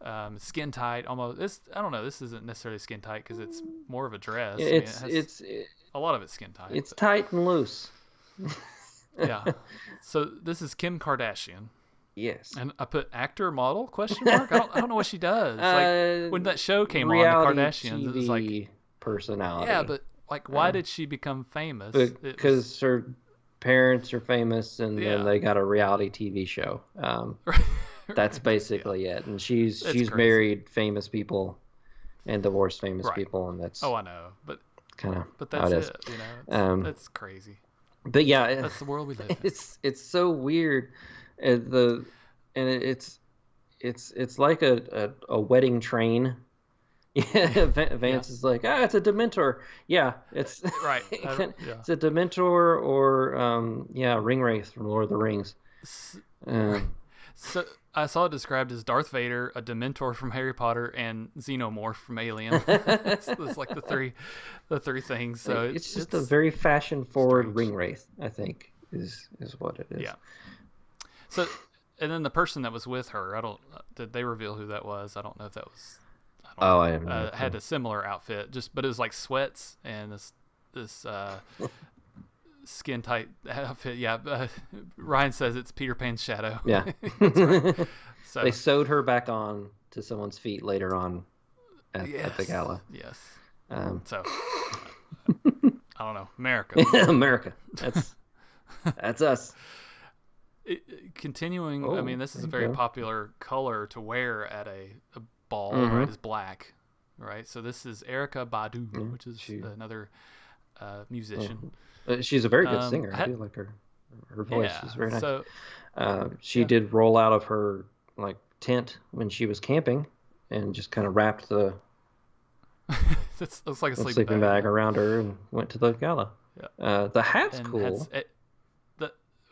That skin tight almost. I don't know. This isn't necessarily skin tight because it's more of a dress. It's a lot of it's skin tight. It's tight and loose. Yeah. So this is Kim Kardashian. Yes. And I put actor model question mark. I don't know what she does. Like when that show came on, the Kardashians, TV it was like personality. Yeah, but like why did she become famous? Because her parents are famous, and then they got a reality TV show. That's basically it. And she's married famous people and divorced famous people, and that's I know, but kind of that's it. You know, that's crazy. But yeah, that's the world we live in. It's so weird, it's like a wedding train. Yeah, Vance is like, it's a Dementor. Yeah, it's right. It's a Dementor or Ringwraith from Lord of the Rings. So I saw it described as Darth Vader, a Dementor from Harry Potter, and Xenomorph from Alien. it's like the three things. So it's just a very fashion-forward Ringwraith, I think, is what it is. Yeah. So, and then the person that was with her, did they reveal who that was? I don't know if that was. I don't know. Had a similar outfit, but it was like sweats and this skin tight outfit. Yeah, Ryan says it's Peter Pan's shadow. Yeah. Right. So they sewed her back on to someone's feet later on at the gala. Yes. So I don't know, America. America. That's us. Continuing, I mean, this is a very popular color to wear at a ball, right? Is black, right? So this is Erika Badu, which is another musician. She's a very good singer. I do like her voice is very nice. So she did roll out of her like tent when she was camping and just kind of wrapped the it looks like a sleeping bag around her and went to the gala. The hat's cool.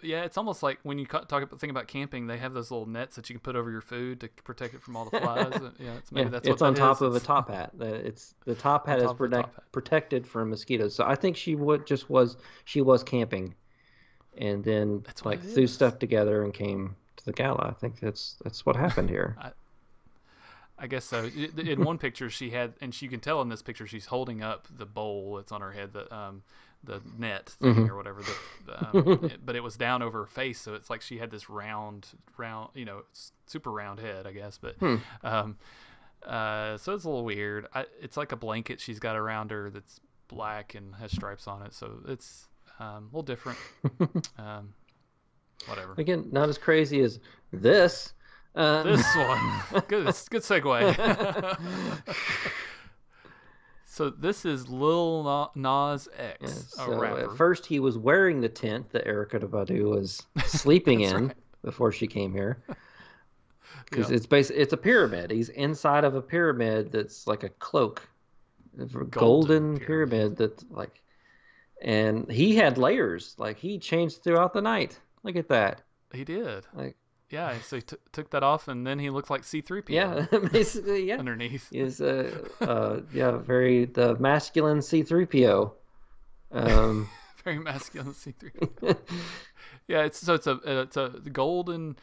It's almost like when you think about camping, they have those little nets that you can put over your food to protect it from all the flies. It's on top of a top hat. The top hat is protected from mosquitoes. So I think she was camping, and then threw stuff together and came to the gala. I think that's what happened here. I guess so. In one picture she had, and you can tell in this picture she's holding up the bowl that's on her head, the net thing or whatever, but it was down over her face, so it's like she had this round, super round head, I guess. But so it's a little weird. It's like a blanket she's got around her that's black and has stripes on it, so it's a little different. Whatever. Again, not as crazy as this. This one. Good segue. So this is Lil Nas X, a rapper. At first he was wearing the tent that Erika Badu was sleeping in before she came here. Because it's a pyramid. He's inside of a pyramid that's like a cloak. A golden pyramid that's like... And he had layers. Like, he changed throughout the night. Look at that. He did. Yeah, so he took that off, and then he looked like C-3PO. Yeah, basically, yeah. Underneath. He's very the masculine C-3PO. Very masculine C-3PO. Yeah, it's a golden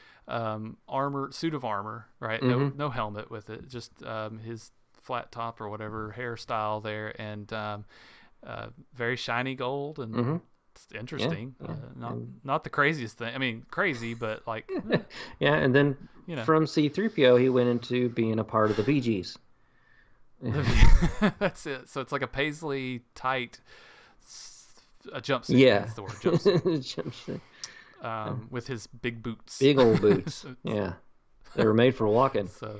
suit of armor, right? No helmet with it, just his flat top or whatever hairstyle there, and very shiny gold and. It's interesting. Not the craziest thing. I mean, crazy, but like... Yeah, and then from C-3PO, he went into being a part of the Bee Gees. That's it. So it's like a paisley tight a jumpsuit. Yeah. That's the word, jumpsuit. With his big boots. Big old boots. Yeah. They were made for walking. So...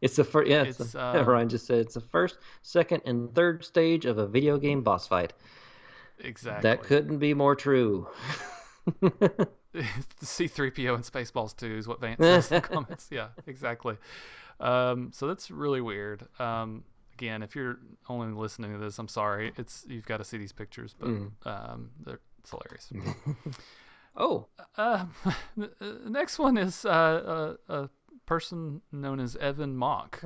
It's the first. Yeah, Ryan just said it's the first, second, and third stage of a video game boss fight. Exactly. That couldn't be more true. C-3PO and Spaceballs 2 is what Vance says in the comments. Yeah, exactly. So that's really weird. Again, if you're only listening to this, I'm sorry. You've got to see these pictures, but it's hilarious. Next one is a person known as Evan Mock.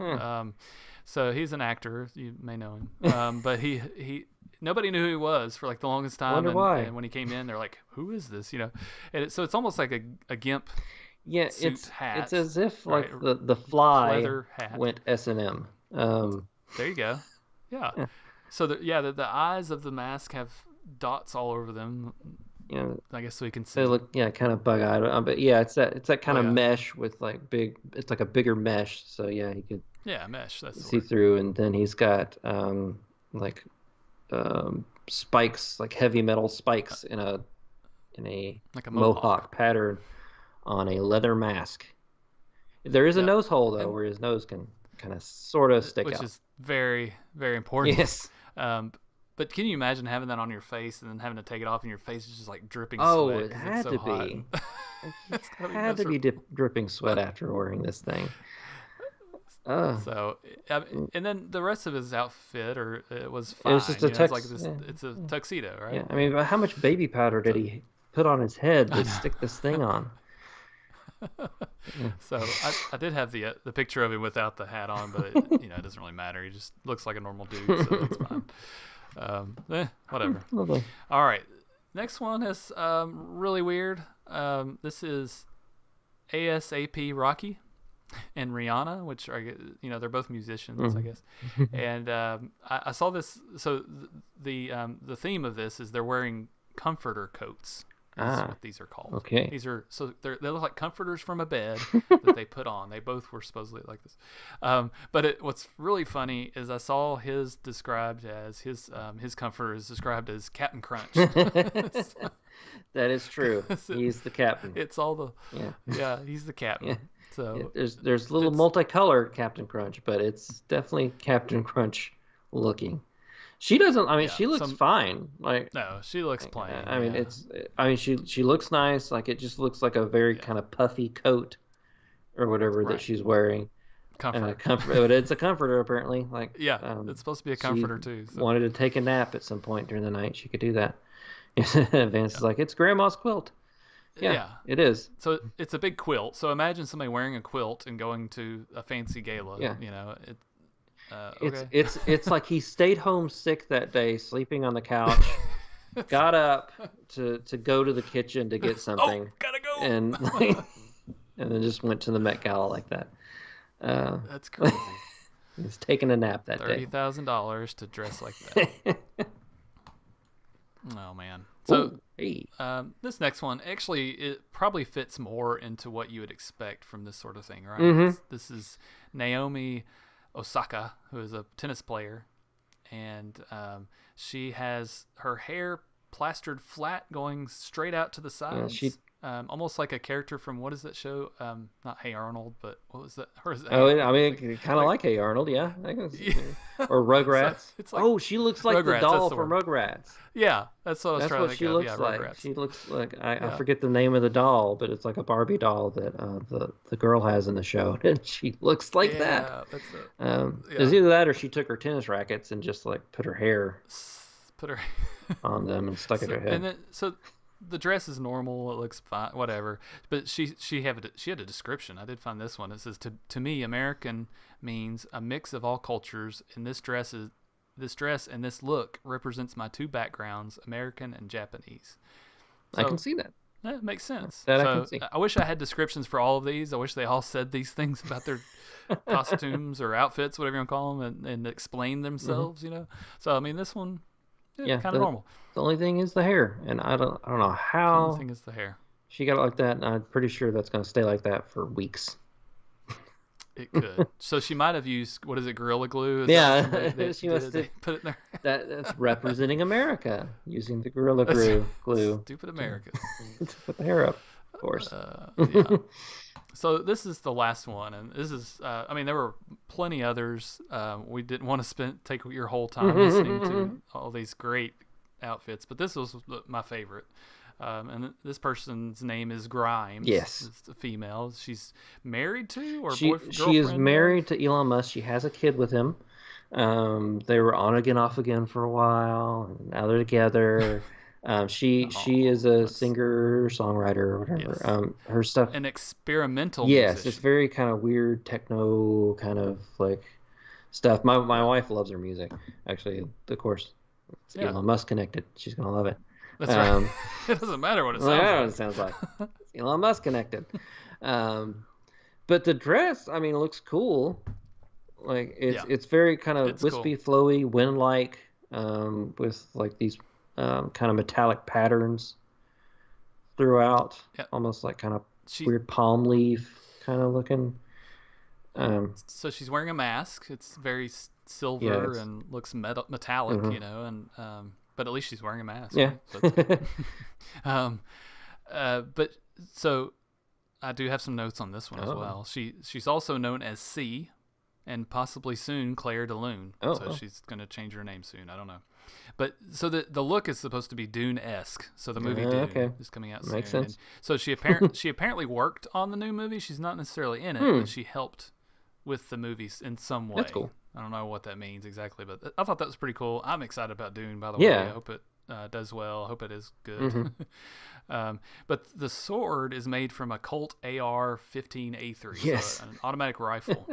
So he's an actor. You may know him. But he nobody knew who he was for like the longest time. Wonder why. And when he came in, they're like, "Who is this?" And so it's almost like a gimp. Yeah, hat. It's as if like the fly went S&M. There you go. Yeah. So the eyes of the mask have dots all over them. Yeah, I guess so you can see. They look kind of bug-eyed, but yeah, it's that kind of mesh with like big. It's like a bigger mesh, so yeah, he could mesh. That's see through, and then he's got like spikes, like heavy metal spikes in a like a mohawk pattern on a leather mask. There is a nose hole though, where his nose can kind of sort of stick which out. is very, very important. Yes. But can you imagine having that on your face and then having to take it off and your face is just like dripping Oh, sweat it because had it's so to hot? be. It's gotta be Had to be miserable. dripping sweat after wearing this thing. Uh, So, and then the rest of his outfit, or it was it was just fine. a It's like tux. this. Yeah, It's a yeah. tuxedo, Yeah. right? I Yeah. mean, how much baby powder did So he put on his head I to stick this thing on? know. Yeah. So I did have the picture of him without the hat on, but it doesn't really matter. He just looks like a normal dude, so that's fine. Whatever. Lovely. All right. Next one is really weird. This is ASAP Rocky and Rihanna, which are they're both musicians, I guess. And I saw this. So the theme of this is they're wearing comforter coats. Is what these are called. Okay. These are they look like comforters from a bed that they put on. They both were supposedly like this. But what's really funny is I saw his described as his comforter is described as Captain Crunch. That is true. He's the captain. It's all the he's the captain. Yeah. So there's little multicolored Captain Crunch, but it's definitely Captain Crunch looking. She doesn't. I mean, she looks fine. Like no, she looks plain. I mean, she looks nice. Like it just looks like a very kind of puffy coat or whatever that she's wearing. Comforter. But it's a comforter apparently. Like it's supposed to be a comforter too. So. Wanted to take a nap at some point during the night. She could do that. Vance is like, it's Grandma's quilt. Yeah, it is. So it's a big quilt. So imagine somebody wearing a quilt and going to a fancy gala. Yeah. Okay. It's like he stayed home sick that day, sleeping on the couch, got up to go to the kitchen to get something. Gotta go. And then just went to the Met Gala like that. That's crazy. He's taking a nap that day. $30,000 to dress like that. Oh man. So this next one actually it probably fits more into what you would expect from this sort of thing, right? Mm-hmm. This is Naomi Osaka, who is a tennis player, and she has her hair plastered flat, going straight out to the sides. Yeah, almost like a character from what is that show? Not Hey Arnold, but what was that? Or is that I mean, kind of like Hey Arnold, yeah. Or Rugrats. So it's like she looks like Rugrats, the doll from Rugrats. Yeah, that's what I was That's trying what to think she of. looks Yeah, like. Rugrats. She looks like I forget the name of the doll, but it's like a Barbie doll that the girl has in the show, and she looks like that. That's it was either that or she took her tennis rackets and just like put her on them and stuck it in her head. And then the dress is normal. It looks fine, whatever. But she had a description. I did find this one. It says to me, American means a mix of all cultures, and this dress and this look represents my two backgrounds, American and Japanese. So, I can see that. That makes sense. I can see. I wish I had descriptions for all of these. I wish they all said these things about their costumes or outfits, whatever you want to call them, and explain themselves. So I mean, this one, kind of normal. The only thing is the hair, and I don't know how. The only thing is the hair. She got it like that, and I'm pretty sure that's going to stay like that for weeks. It could. So she might have used, what is it, Gorilla Glue? She must have put it in there. That's representing America, using the Gorilla Glue. Stupid America. To put the hair up, of course. Yeah. So this is the last one, and this is, I mean, there were plenty others. We didn't want to take your whole time listening to all these great outfits, but this was my favorite. And this person's name is Grimes. Yes. It's a female. She's married to or girlfriend? She is married to Elon Musk. She has a kid with him. They were on again, off again for a while. And now they're together. She is a singer, songwriter, or whatever. Yes. Her stuff. An experimental Yes, musician. it's very kind of weird techno kind of like stuff. My wife loves her music. Actually, of course, it's Elon Musk connected. She's gonna love it. That's right. It doesn't matter what it sounds like. What it sounds like. It's Elon Musk connected. But the dress, I mean, looks cool. Like it's very kind of wispy, flowy, wind-like, with like these kind of metallic patterns throughout, almost like kind of weird palm leaf kind of looking. So she's wearing a mask. It's very silver and looks metallic, mm-hmm. you know, and but at least she's wearing a mask. Yeah. Right? So that's good. But so I do have some notes on this one as well. She's also known as C, and possibly soon Claire de Lune. So she's going to change her name soon. I don't know. But so the look is supposed to be Dune-esque. So the movie Dune is coming out soon. Makes sense. And so she apparently worked on the new movie. She's not necessarily in it, but she helped with the movies in some way. That's cool. I don't know what that means exactly, but I thought that was pretty cool. I'm excited about Dune, by the way. I hope it does well. I hope it is good. But the sword is made from a Colt AR-15A3, so an automatic rifle.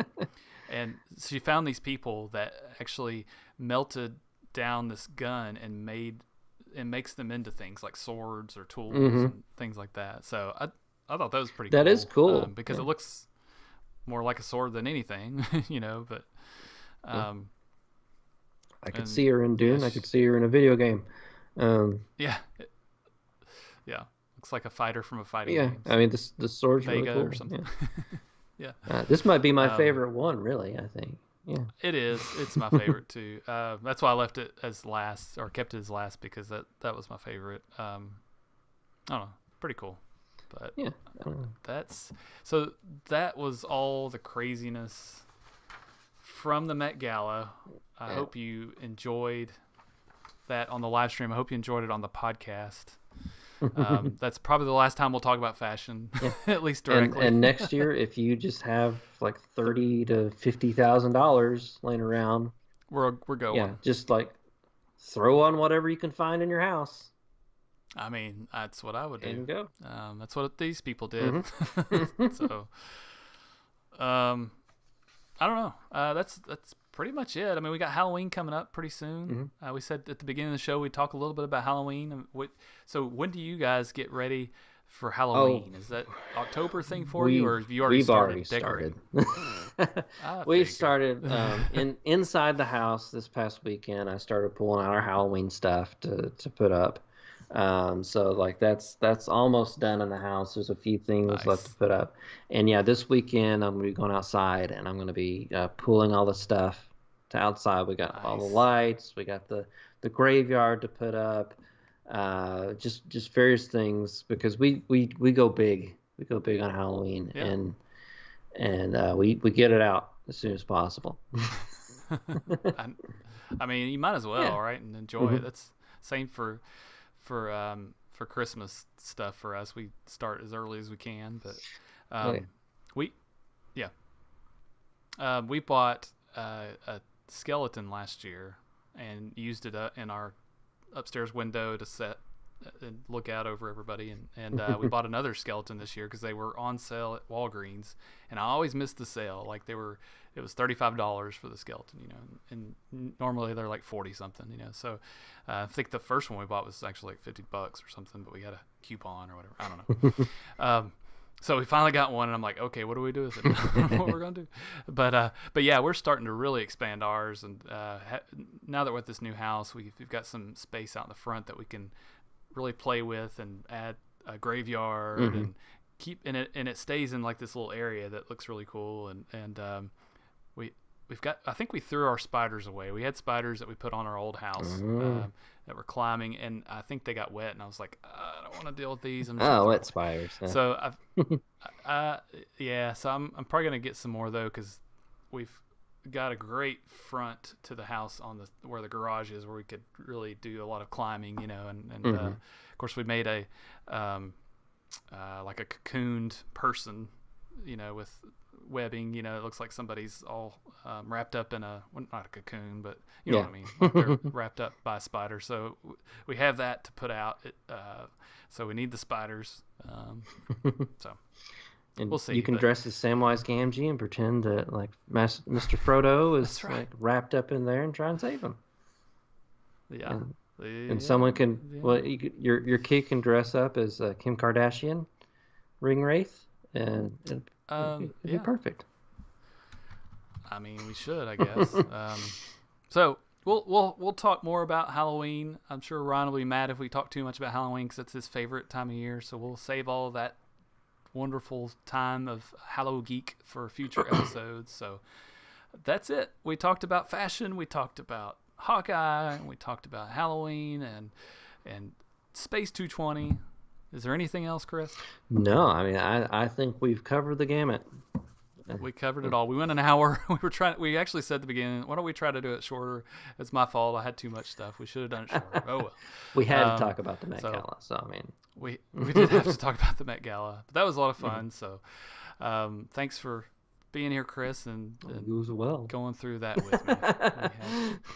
And she found these people that actually melted down this gun and makes them into things like swords or tools and things like that. So I thought that was pretty cool. That is cool. Because it looks more like a sword than anything, you know, but I could see her in Dune. I could see her in a video game. Looks like a fighter from a fighting game. I mean, the sword's Vega really cool. Or something. This might be my favorite one, really, I think. Yeah. It is. It's my favorite too. That's why I left it as last, or kept it as last, because that was my favorite. I don't know. Pretty cool. But that was all the craziness from the Met Gala. I hope you enjoyed that on the live stream. I hope you enjoyed it on the podcast. That's probably the last time we'll talk about fashion, at least directly. And next year, if you just have like $30,000 to $50,000 laying around, we're going. Yeah, just like throw on whatever you can find in your house. I mean, that's what I would do. And go. That's what these people did. So, I don't know. That's pretty much it. I mean, we got Halloween coming up pretty soon. We said at the beginning of the show we'd talk a little bit about Halloween. So when do you guys get ready for Halloween? Is that October thing for you, or have you already started? We've started inside the house this past weekend. I started pulling out our Halloween stuff to put up. So like that's almost done in the house. There's a few things left to put up, and this weekend I'm gonna be going outside and I'm gonna be pulling all the stuff to outside. We got all the lights, we got the graveyard to put up, just various things, because we go big. We go big on Halloween, and we get it out as soon as possible. I mean, you might as well, right, and enjoy it. That's same for Christmas stuff for us. We start as early as we can, but we bought a skeleton last year and used it in our upstairs window to set and look out over everybody, and we bought another skeleton this year because they were on sale at Walgreens, and I always missed the sale. Like it was $35 for the skeleton, you know, and normally they're like 40 something, you know. So I think the first one we bought was actually like $50 or something, but we had a coupon or whatever. I don't know. So we finally got one, and I'm like, okay, what do we do with it? I don't know what we're gonna do. But yeah, we're starting to really expand ours, and now that we're at this new house, we've got some space out in the front that we can really play with and add a graveyard and keep in it, and it stays in like this little area that looks really cool, and we've got, I think we threw our spiders away. We had spiders that we put on our old house that were climbing, and I think they got wet, and I was like, I don't want to deal with these. Wet spiders. Yeah. So so I'm probably gonna get some more though, because we've got a great front to the house on where the garage is, where we could really do a lot of climbing, you know, and of course we made a like a cocooned person, you know, with webbing, you know. It looks like somebody's all wrapped up in not a cocoon, but you know what I mean, like they're wrapped up by a spider. So we have that to put out. So we need the spiders. So and we'll see. You can dress as Samwise Gamgee and pretend that like Mr. Frodo is like wrapped up in there and try and save him. Yeah. And someone can your kid can dress up as Kim Kardashian, Ring Wraith, and it'd be perfect. I mean, we should, I guess. So we'll talk more about Halloween. I'm sure Ryan will be mad if we talk too much about Halloween, because it's his favorite time of year. So we'll save all of that wonderful time of Hallow Geek for future episodes. So that's it. We talked about fashion. We talked about Hawkeye. And we talked about Halloween and Space 220. Is there anything else, Chris? No, I mean, I think we've covered the gamut. We covered it all. We went an hour. We actually said at the beginning, why don't we try to do it shorter? It's my fault. I had too much stuff. We should have done it shorter. Oh well. We had to talk about the Met Gala, so I mean, we did have to talk about the Met Gala, but that was a lot of fun. So, thanks for being here, Chris, and you as well. Going through that with me.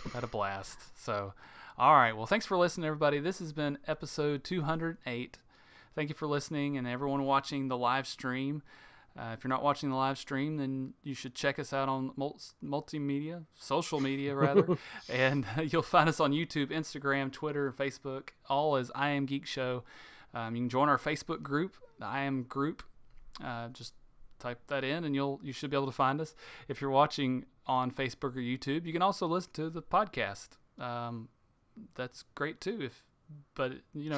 We had a blast. So, all right. Well, thanks for listening, everybody. This has been episode 208. Thank you for listening, and everyone watching the live stream. If you're not watching the live stream, then you should check us out on multimedia, social media rather, and you'll find us on YouTube, Instagram, Twitter, and Facebook, all as iamGEEKshow. You can join our Facebook group, the I Am Group. Just type that in, and you should be able to find us. If you're watching on Facebook or YouTube, you can also listen to the podcast. That's great too. But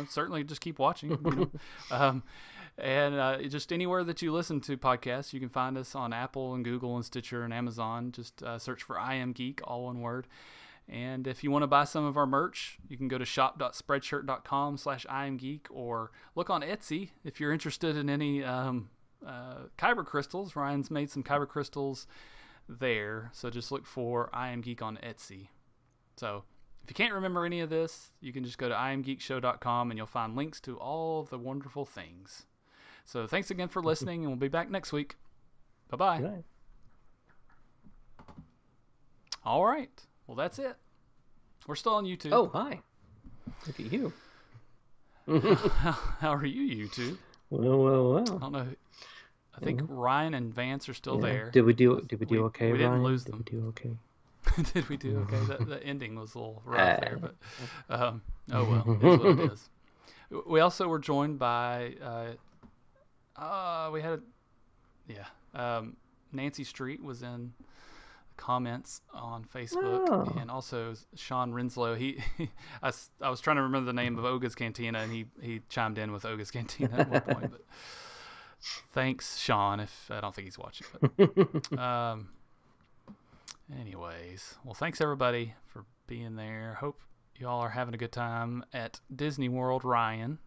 certainly just keep watching. And just anywhere that you listen to podcasts, you can find us on Apple and Google and Stitcher and Amazon. Just search for I Am Geek, all one word. And if you want to buy some of our merch, you can go to shop.spreadshirt.com/iamgeek or look on Etsy if you're interested in any kyber crystals. Ryan's made some kyber crystals there. So just look for I Am Geek on Etsy. So if you can't remember any of this, you can just go to iamGEEKshow.com and you'll find links to all the wonderful things. So thanks again for listening, and we'll be back next week. Bye-bye. Good night. All right. Well, that's it. We're still on YouTube. Oh, hi. Look at you. How are you, YouTube? Well. I don't know. I think Ryan and Vance are still there. Did we do okay, we Ryan? Didn't lose them. Did we do okay? Did we do okay? The ending was a little rough there, but oh well, it is what it is. We also were joined by Nancy Street was in comments on Facebook, and also Sean Rinslow. I was trying to remember the name of Oga's Cantina, and he chimed in with Oga's Cantina at one point. But thanks, Sean. If I don't think he's watching, but anyways, well, thanks everybody for being there. Hope y'all are having a good time at Disney World, Ryan.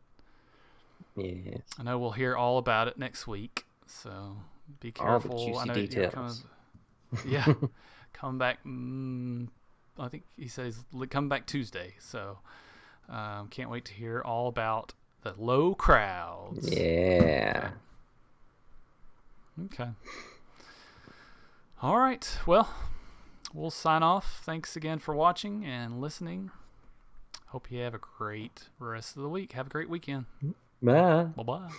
Yes. I know we'll hear all about it next week, so be careful. All the juicy I know details. Come back. I think he says come back Tuesday, so can't wait to hear all about the low crowds. Yeah. Okay. All right. Well, we'll sign off. Thanks again for watching and listening. Hope you have a great rest of the week. Have a great weekend. Bye. Bye-bye.